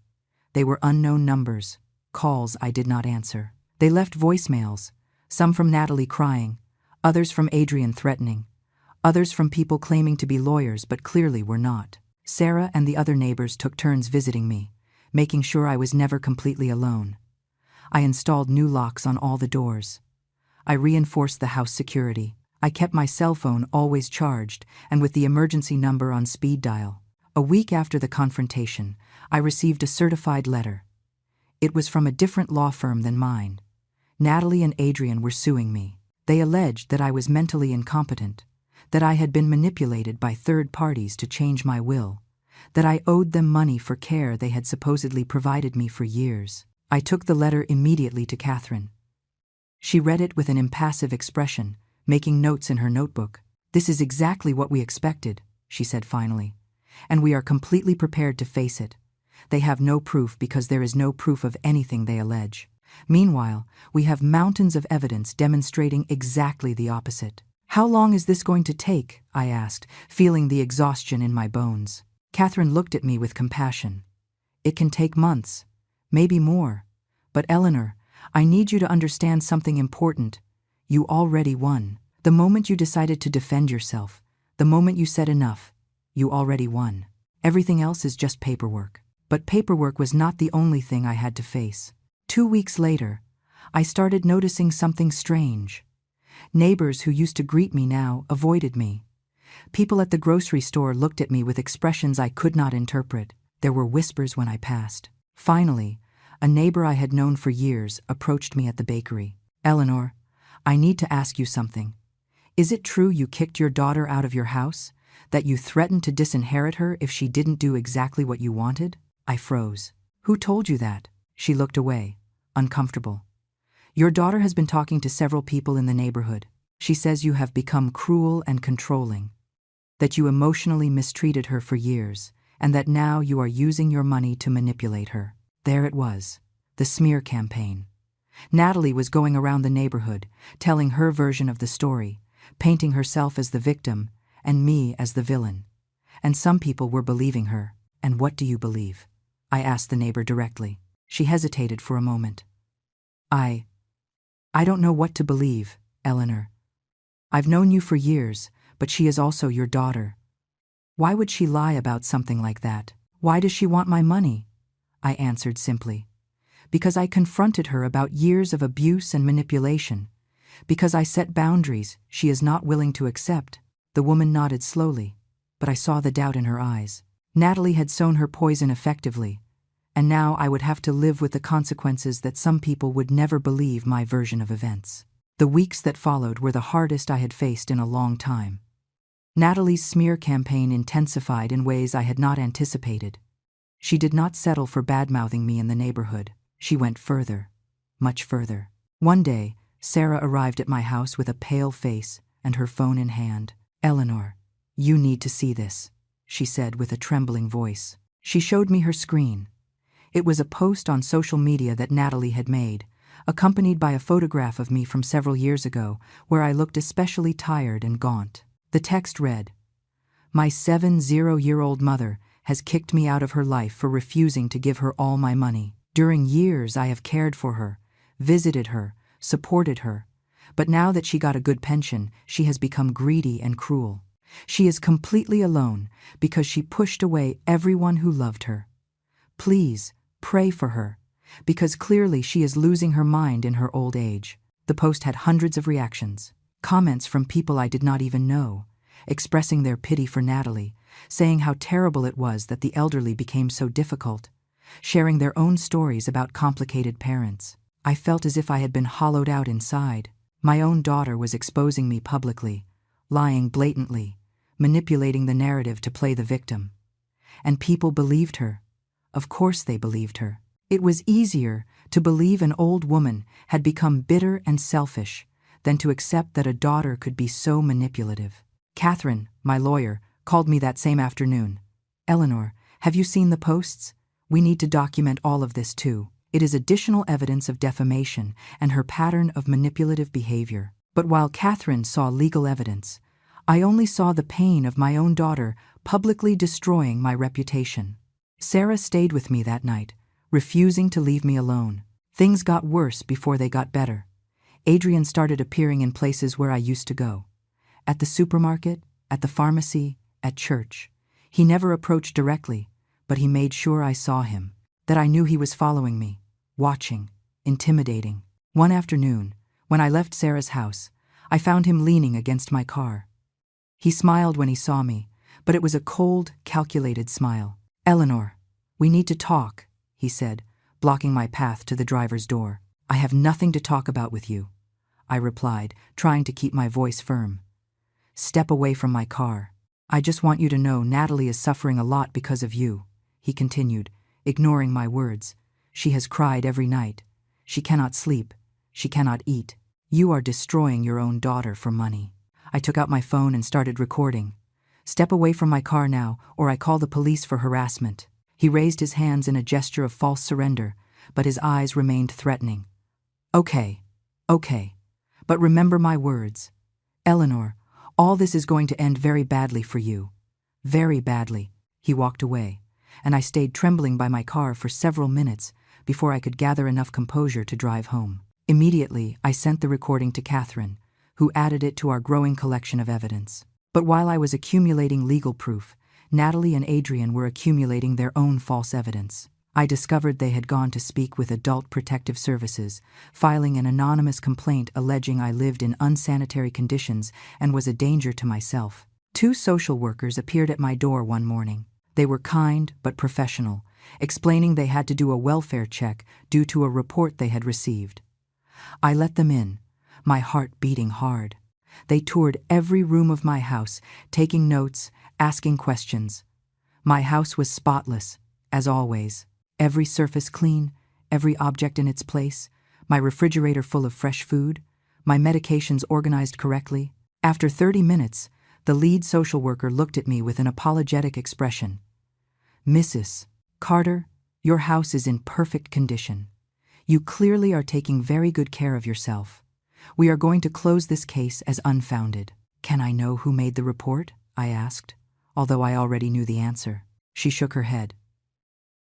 S1: They were unknown numbers, calls I did not answer. They left voicemails, some from Natalie crying, others from Adrian threatening, others from people claiming to be lawyers but clearly were not. Sarah and the other neighbors took turns visiting me, making sure I was never completely alone. I installed new locks on all the doors. I reinforced the house security. I kept my cell phone always charged and with the emergency number on speed dial. A week after the confrontation, I received a certified letter. It was from a different law firm than mine. Natalie and Adrian were suing me. They alleged that I was mentally incompetent, that I had been manipulated by third parties to change my will, that I owed them money for care they had supposedly provided me for years. I took the letter immediately to Catherine. She read it with an impassive expression, making notes in her notebook. This is exactly what we expected, she said finally, and we are completely prepared to face it. They have no proof because there is no proof of anything they allege. Meanwhile, we have mountains of evidence demonstrating exactly the opposite. How long is this going to take? I asked, feeling the exhaustion in my bones. Catherine looked at me with compassion. It can take months, maybe more. But Eleanor, I need you to understand something important. You already won. The moment you decided to defend yourself, the moment you said enough, you already won. Everything else is just paperwork. But paperwork was not the only thing I had to face. 2 weeks later, I started noticing something strange. Neighbors who used to greet me now avoided me. People at the grocery store looked at me with expressions I could not interpret. There were whispers when I passed. Finally, a neighbor I had known for years approached me at the bakery. Eleanor, I need to ask you something. Is it true you kicked your daughter out of your house? That you threatened to disinherit her if she didn't do exactly what you wanted? I froze. Who told you that? She looked away, uncomfortable. Your daughter has been talking to several people in the neighborhood. She says you have become cruel and controlling, that you emotionally mistreated her for years, and that now you are using your money to manipulate her. There it was, the smear campaign. Natalie was going around the neighborhood, telling her version of the story, painting herself as the victim and me as the villain. And some people were believing her. And what do you believe? I asked the neighbor directly. She hesitated for a moment. I don't know what to believe, Eleanor. I've known you for years, but she is also your daughter. Why would she lie about something like that? Why does she want my money? I answered simply. because I confronted her about years of abuse and manipulation, because I set boundaries she is not willing to accept. The woman nodded slowly, but I saw the doubt in her eyes. Natalie had sown her poison effectively, and now I would have to live with the consequences that some people would never believe my version of events. The weeks that followed were the hardest I had faced in a long time. Natalie's smear campaign intensified in ways I had not anticipated. She did not settle for bad-mouthing me in the neighborhood. She went further, much further. One day, Sarah arrived at my house with a pale face and her phone in hand. "Eleanor, you need to see this," she said with a trembling voice. She showed me her screen. It was a post on social media that Natalie had made, accompanied by a photograph of me from several years ago, where I looked especially tired and gaunt. The text read, "My 70-year-old mother has kicked me out of her life for refusing to give her all my money. During years I have cared for her, visited her, supported her, but now that she got a good pension, she has become greedy and cruel. She is completely alone because she pushed away everyone who loved her. Please, pray for her, because clearly she is losing her mind in her old age." The post had hundreds of reactions, comments from people I did not even know, expressing their pity for Natalie, saying how terrible it was that the elderly became so difficult, sharing their own stories about complicated parents. I felt as if I had been hollowed out inside. My own daughter was exposing me publicly, lying blatantly, manipulating the narrative to play the victim. And people believed her. Of course they believed her. It was easier to believe an old woman had become bitter and selfish than to accept that a daughter could be so manipulative. Catherine, my lawyer, called me that same afternoon. "Eleanor, have you seen the posts? We need to document all of this too. It is additional evidence of defamation and her pattern of manipulative behavior." But while Catherine saw legal evidence, I only saw the pain of my own daughter publicly destroying my reputation. Sarah stayed with me that night, refusing to leave me alone. Things got worse before they got better. Adrian started appearing in places where I used to go. At the supermarket, at the pharmacy, at church. He never approached directly, but he made sure I saw him, that I knew he was following me, watching, intimidating. One afternoon, when I left Sarah's house, I found him leaning against my car. He smiled when he saw me, but it was a cold, calculated smile. "Eleanor, we need to talk," he said, blocking my path to the driver's door. "I have nothing to talk about with you," I replied, trying to keep my voice firm. "Step away from my car. I just want you to know Natalie is suffering a lot because of you," he continued, ignoring my words. "She has cried every night. She cannot sleep. She cannot eat. You are destroying your own daughter for money." I took out my phone and started recording. "Step away from my car now, or I call the police for harassment." He raised his hands in a gesture of false surrender, but his eyes remained threatening. Okay. But remember my words. Eleanor, all this is going to end very badly for you. Very badly." He walked away, and I stayed trembling by my car for several minutes before I could gather enough composure to drive home. Immediately, I sent the recording to Catherine, who added it to our growing collection of evidence. But while I was accumulating legal proof, Natalie and Adrian were accumulating their own false evidence. I discovered they had gone to speak with Adult Protective Services, filing an anonymous complaint alleging I lived in unsanitary conditions and was a danger to myself. 2 social workers appeared at my door one morning. They were kind but professional, explaining they had to do a welfare check due to a report they had received. I let them in, my heart beating hard. They toured every room of my house, taking notes, asking questions. My house was spotless, as always. Every surface clean, every object in its place, my refrigerator full of fresh food, my medications organized correctly. After 30 minutes, the lead social worker looked at me with an apologetic expression. "Mrs. Carter, your house is in perfect condition. You clearly are taking very good care of yourself. We are going to close this case as unfounded." "Can I know who made the report?" I asked, although I already knew the answer. She shook her head.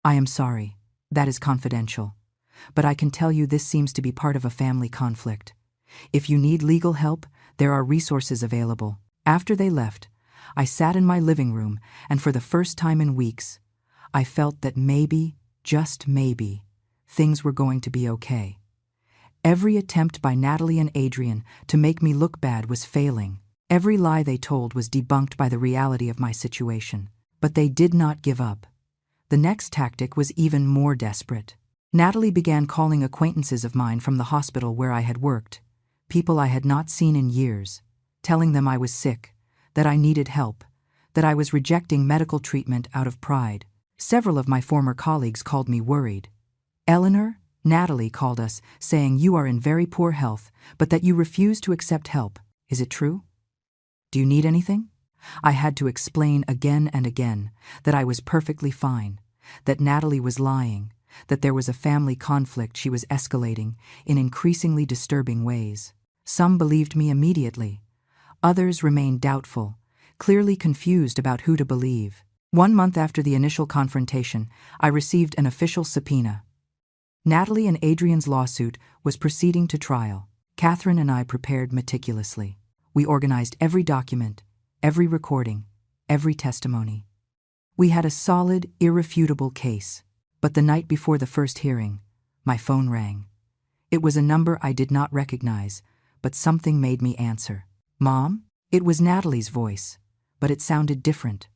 S1: "I am sorry. That is confidential. But I can tell you this seems to be part of a family conflict. If you need legal help, there are resources available." After they left, I sat in my living room, and for the first time in weeks, I felt that maybe, just maybe, things were going to be okay. Every attempt by Natalie and Adrian to make me look bad was failing. Every lie they told was debunked by the reality of my situation. But they did not give up. The next tactic was even more desperate. Natalie began calling acquaintances of mine from the hospital where I had worked, people I had not seen in years, telling them I was sick, that I needed help, that I was rejecting medical treatment out of pride. Several of my former colleagues called me worried. "Eleanor, Natalie called us, saying you are in very poor health, but that you refuse to accept help. Is it true? Do you need anything?" I had to explain again and again that I was perfectly fine, that Natalie was lying, that there was a family conflict she was escalating in increasingly disturbing ways. Some believed me immediately. Others remained doubtful, clearly confused about who to believe. 1 month after the initial confrontation, I received an official subpoena. Natalie and Adrian's lawsuit was proceeding to trial. Catherine and I prepared meticulously. We organized every document, every recording, every testimony. We had a solid, irrefutable case. But the night before the first hearing, my phone rang. It was a number I did not recognize, but something made me answer. "Mom?" It was Natalie's voice, but it sounded different.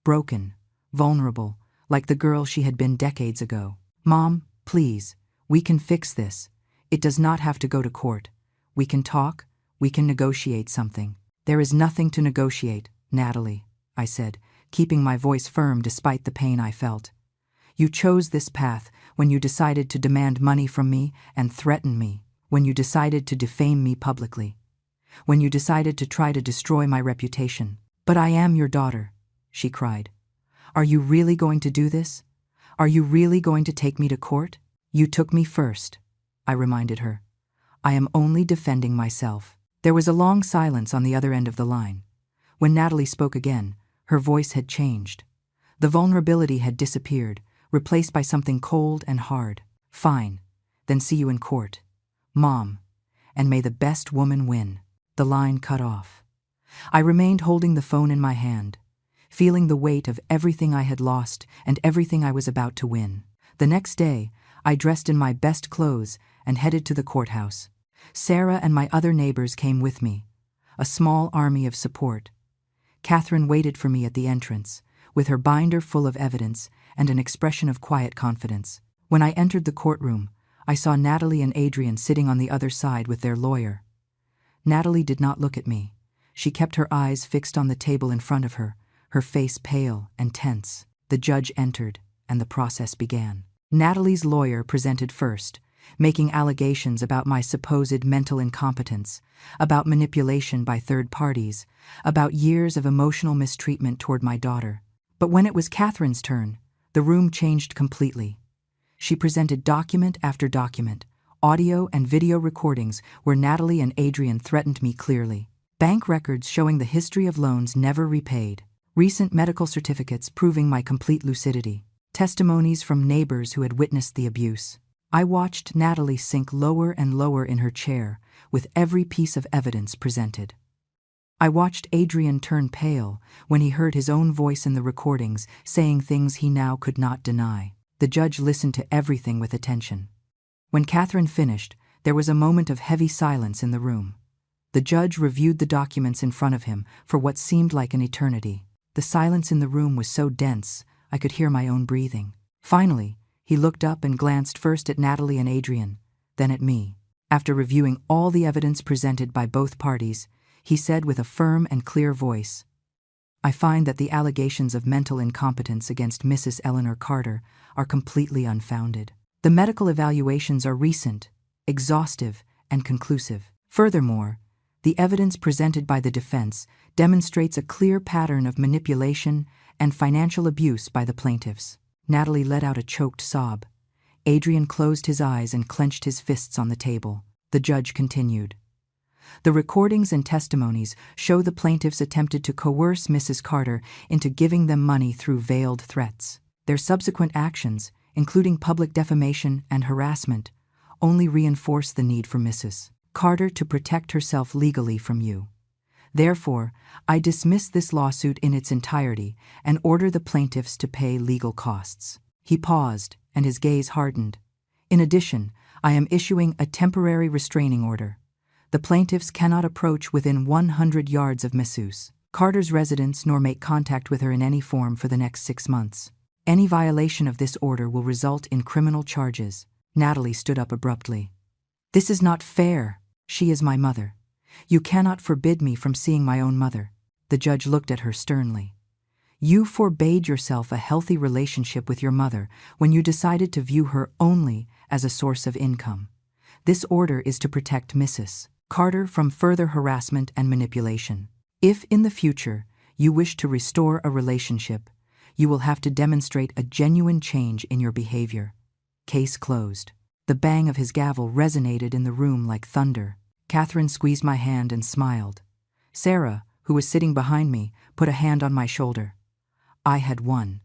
S1: Broken, vulnerable, like the girl she had been decades ago. "Mom, please, we can fix this. It does not have to go to court. We can talk, we can negotiate something." "There is nothing to negotiate, Natalie," I said, keeping my voice firm despite the pain I felt. "You chose this path when you decided to demand money from me and threaten me, when you decided to defame me publicly, when you decided to try to destroy my reputation. But I am your daughter," she cried. "Are you really going to do this? Are you really going to take me to court?" "You took me first," I reminded her. "I am only defending myself." There was a long silence on the other end of the line. When Natalie spoke again, her voice had changed. The vulnerability had disappeared, replaced by something cold and hard. "Fine, then see you in court. Mom, and may the best woman win." The line cut off. I remained holding the phone in my hand, feeling the weight of everything I had lost and everything I was about to win. The next day, I dressed in my best clothes and headed to the courthouse. Sarah and my other neighbors came with me, a small army of support. Catherine waited for me at the entrance, with her binder full of evidence and an expression of quiet confidence. When I entered the courtroom, I saw Natalie and Adrian sitting on the other side with their lawyer. Natalie did not look at me. She kept her eyes fixed on the table in front of her, her face pale and tense. The judge entered, and the process began. Natalie's lawyer presented first, making allegations about my supposed mental incompetence, about manipulation by third parties, about years of emotional mistreatment toward my daughter. But when it was Catherine's turn, the room changed completely. She presented document after document, audio and video recordings where Natalie and Adrian threatened me clearly. Bank records showing the history of loans never repaid. Recent medical certificates proving my complete lucidity. Testimonies from neighbors who had witnessed the abuse. I watched Natalie sink lower and lower in her chair with every piece of evidence presented. I watched Adrian turn pale when he heard his own voice in the recordings saying things he now could not deny. The judge listened to everything with attention. When Catherine finished, there was a moment of heavy silence in the room. The judge reviewed the documents in front of him for what seemed like an eternity. The silence in the room was so dense, I could hear my own breathing. Finally, he looked up and glanced first at Natalie and Adrian, then at me. After reviewing all the evidence presented by both parties, he said with a firm and clear voice, "I find that the allegations of mental incompetence against Mrs. Eleanor Carter are completely unfounded. The medical evaluations are recent, exhaustive, and conclusive. Furthermore, the evidence presented by the defense demonstrates a clear pattern of manipulation and financial abuse by the plaintiffs." Natalie let out a choked sob. Adrian closed his eyes and clenched his fists on the table. The judge continued. "The recordings and testimonies show the plaintiffs attempted to coerce Mrs. Carter into giving them money through veiled threats. Their subsequent actions, including public defamation and harassment, only reinforce the need for Mrs. Carter to protect herself legally from you. Therefore, I dismiss this lawsuit in its entirety and order the plaintiffs to pay legal costs." He paused, and his gaze hardened. In addition, I am issuing a temporary restraining order. The plaintiffs cannot approach within 100 yards of Mrs. Carter's residence nor make contact with her in any form for the next 6 months. Any violation of this order will result in criminal charges. Natalie stood up abruptly. This is not fair. She is my mother. You cannot forbid me from seeing my own mother. The judge looked at her sternly. You forbade yourself a healthy relationship with your mother when you decided to view her only as a source of income. This order is to protect Mrs. Carter from further harassment and manipulation. If in the future you wish to restore a relationship, you will have to demonstrate a genuine change in your behavior. Case closed. The bang of his gavel resonated in the room like thunder. Catherine squeezed my hand and smiled. Sarah, who was sitting behind me, put a hand on my shoulder. I had won.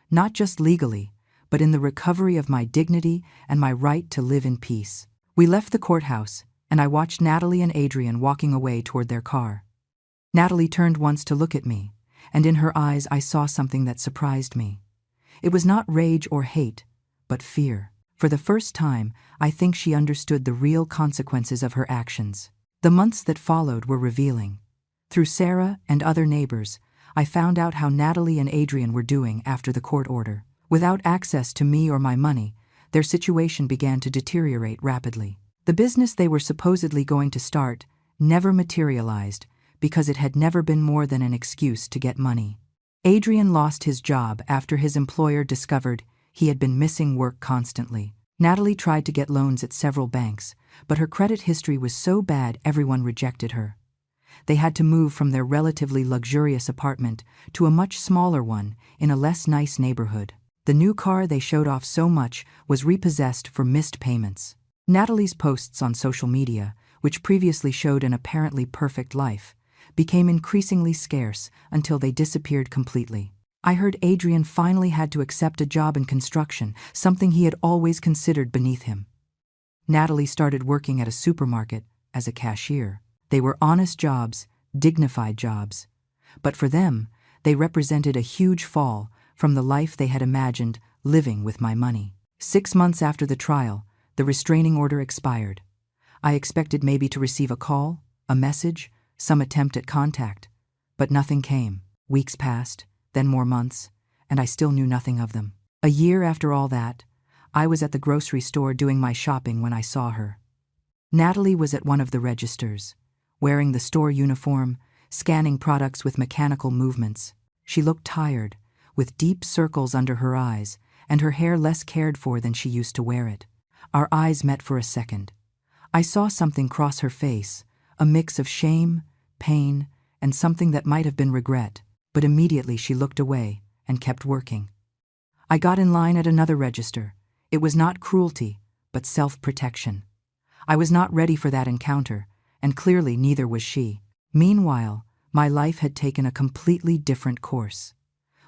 S1: Not just legally, but in the recovery of my dignity and my right to live in peace. We left the courthouse, and I watched Natalie and Adrian walking away toward their car. Natalie turned once to look at me, and in her eyes I saw something that surprised me. It was not rage or hate, but fear. For the first time, I think she understood the real consequences of her actions. The months that followed were revealing. Through Sarah and other neighbors, I found out how Natalie and Adrian were doing after the court order. Without access to me or my money, their situation began to deteriorate rapidly. The business they were supposedly going to start never materialized because it had never been more than an excuse to get money. Adrian lost his job after his employer discovered he had been missing work constantly. Natalie tried to get loans at several banks, but her credit history was so bad everyone rejected her. They had to move from their relatively luxurious apartment to a much smaller one in a less nice neighborhood. The new car they showed off so much was repossessed for missed payments. Natalie's posts on social media, which previously showed an apparently perfect life, became increasingly scarce until they disappeared completely. I heard Adrian finally had to accept a job in construction, something he had always considered beneath him. Natalie started working at a supermarket as a cashier. They were honest jobs, dignified jobs. But for them, they represented a huge fall from the life they had imagined living with my money. 6 months after the trial, the restraining order expired. I expected maybe to receive a call, a message, some attempt at contact. But nothing came. Weeks passed, then more months, and I still knew nothing of them. A year after all that, I was at the grocery store doing my shopping when I saw her. Natalie was at one of the registers, wearing the store uniform, scanning products with mechanical movements. She looked tired, with deep circles under her eyes, and her hair less cared for than she used to wear it. Our eyes met for a second. I saw something cross her face, a mix of shame, pain, and something that might have been regret, but immediately she looked away and kept working. I got in line at another register. It was not cruelty, but self-protection. I was not ready for that encounter, and clearly neither was she. Meanwhile, my life had taken a completely different course.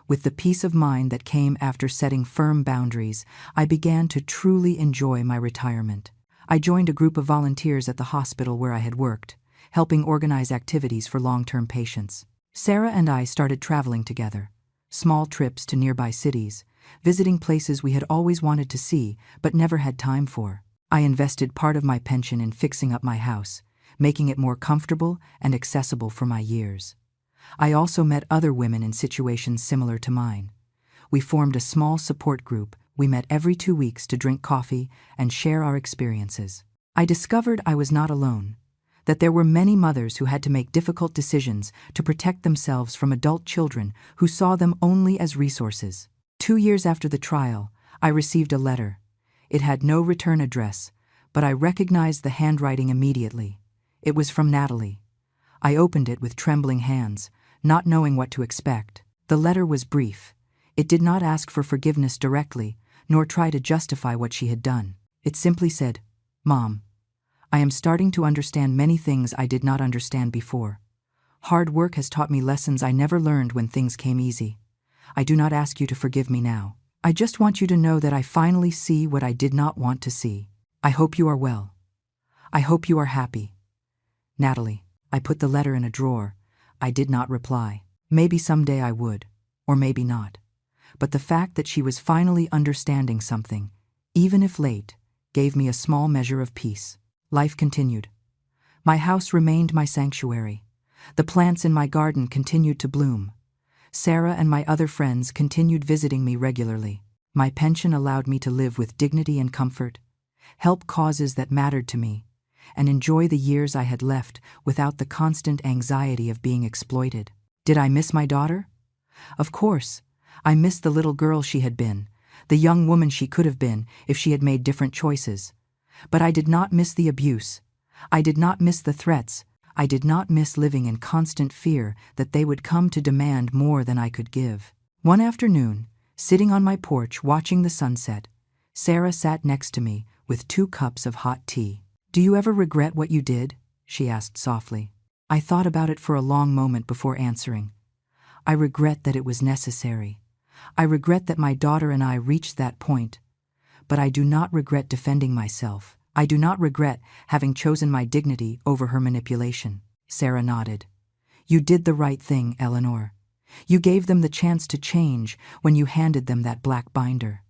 S1: With the peace of mind that came after setting firm boundaries, I began to truly enjoy my retirement. I joined a group of volunteers at the hospital where I had worked, helping organize activities for long-term patients. Sarah and I started traveling together, small trips to nearby cities, visiting places we had always wanted to see but never had time for. I invested part of my pension in fixing up my house, making it more comfortable and accessible for my years. I also met other women in situations similar to mine. We formed a small support group. We met every 2 weeks to drink coffee and share our experiences. I discovered I was not alone, that there were many mothers who had to make difficult decisions to protect themselves from adult children who saw them only as resources. 2 years after the trial, I received a letter. It had no return address, but I recognized the handwriting immediately. It was from Natalie. I opened it with trembling hands, not knowing what to expect. The letter was brief. It did not ask for forgiveness directly, nor try to justify what she had done. It simply said, "Mom, I am starting to understand many things I did not understand before. Hard work has taught me lessons I never learned when things came easy. I do not ask you to forgive me now. I just want you to know that I finally see what I did not want to see. I hope you are well. I hope you are happy. Natalie." I put the letter in a drawer. I did not reply. Maybe someday I would, or maybe not. But the fact that she was finally understanding something, even if late, gave me a small measure of peace. Life continued. My house remained my sanctuary. The plants in my garden continued to bloom. Sarah and my other friends continued visiting me regularly. My pension allowed me to live with dignity and comfort, help causes that mattered to me, and enjoy the years I had left without the constant anxiety of being exploited. Did I miss my daughter? Of course. I missed the little girl she had been, the young woman she could have been if she had made different choices. But I did not miss the abuse. I did not miss the threats. I did not miss living in constant fear that they would come to demand more than I could give. One afternoon, sitting on my porch watching the sunset, Sarah sat next to me with 2 cups of hot tea. "Do you ever regret what you did?" she asked softly. I thought about it for a long moment before answering. I regret that it was necessary. I regret that my daughter and I reached that point. But I do not regret defending myself. I do not regret having chosen my dignity over her manipulation. Sarah nodded. "You did the right thing, Eleanor. You gave them the chance to change when you handed them that black binder.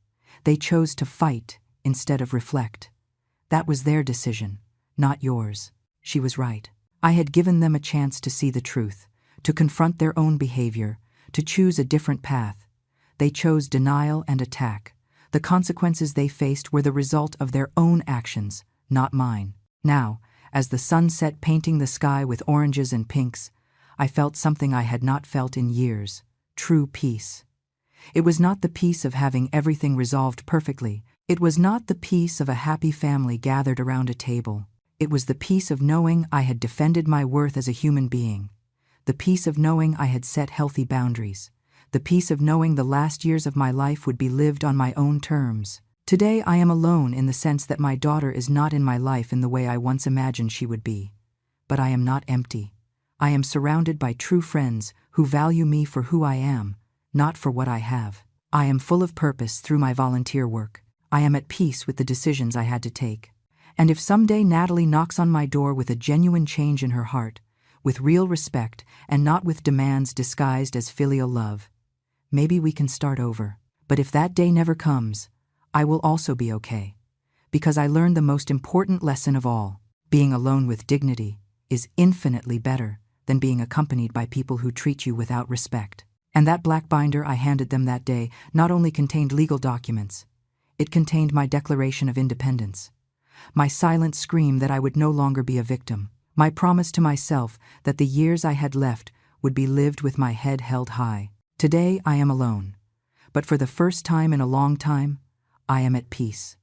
S1: They chose to fight instead of reflect. That was their decision, not yours." She was right. I had given them a chance to see the truth, to confront their own behavior, to choose a different path. They chose denial and attack. The consequences they faced were the result of their own actions, not mine. Now, as the sun set painting the sky with oranges and pinks, I felt something I had not felt in years: true peace. It was not the peace of having everything resolved perfectly. It was not the peace of a happy family gathered around a table. It was the peace of knowing I had defended my worth as a human being. The peace of knowing I had set healthy boundaries. The peace of knowing the last years of my life would be lived on my own terms. Today I am alone in the sense that my daughter is not in my life in the way I once imagined she would be. But I am not empty. I am surrounded by true friends who value me for who I am, not for what I have. I am full of purpose through my volunteer work. I am at peace with the decisions I had to take. And if someday Natalie knocks on my door with a genuine change in her heart, with real respect and not with demands disguised as filial love, maybe we can start over. But if that day never comes, I will also be okay. Because I learned the most important lesson of all: being alone with dignity is infinitely better than being accompanied by people who treat you without respect. And that black binder I handed them that day not only contained legal documents, it contained my declaration of independence, my silent scream that I would no longer be a victim, my promise to myself that the years I had left would be lived with my head held high. Today I am alone, but for the first time in a long time, I am at peace.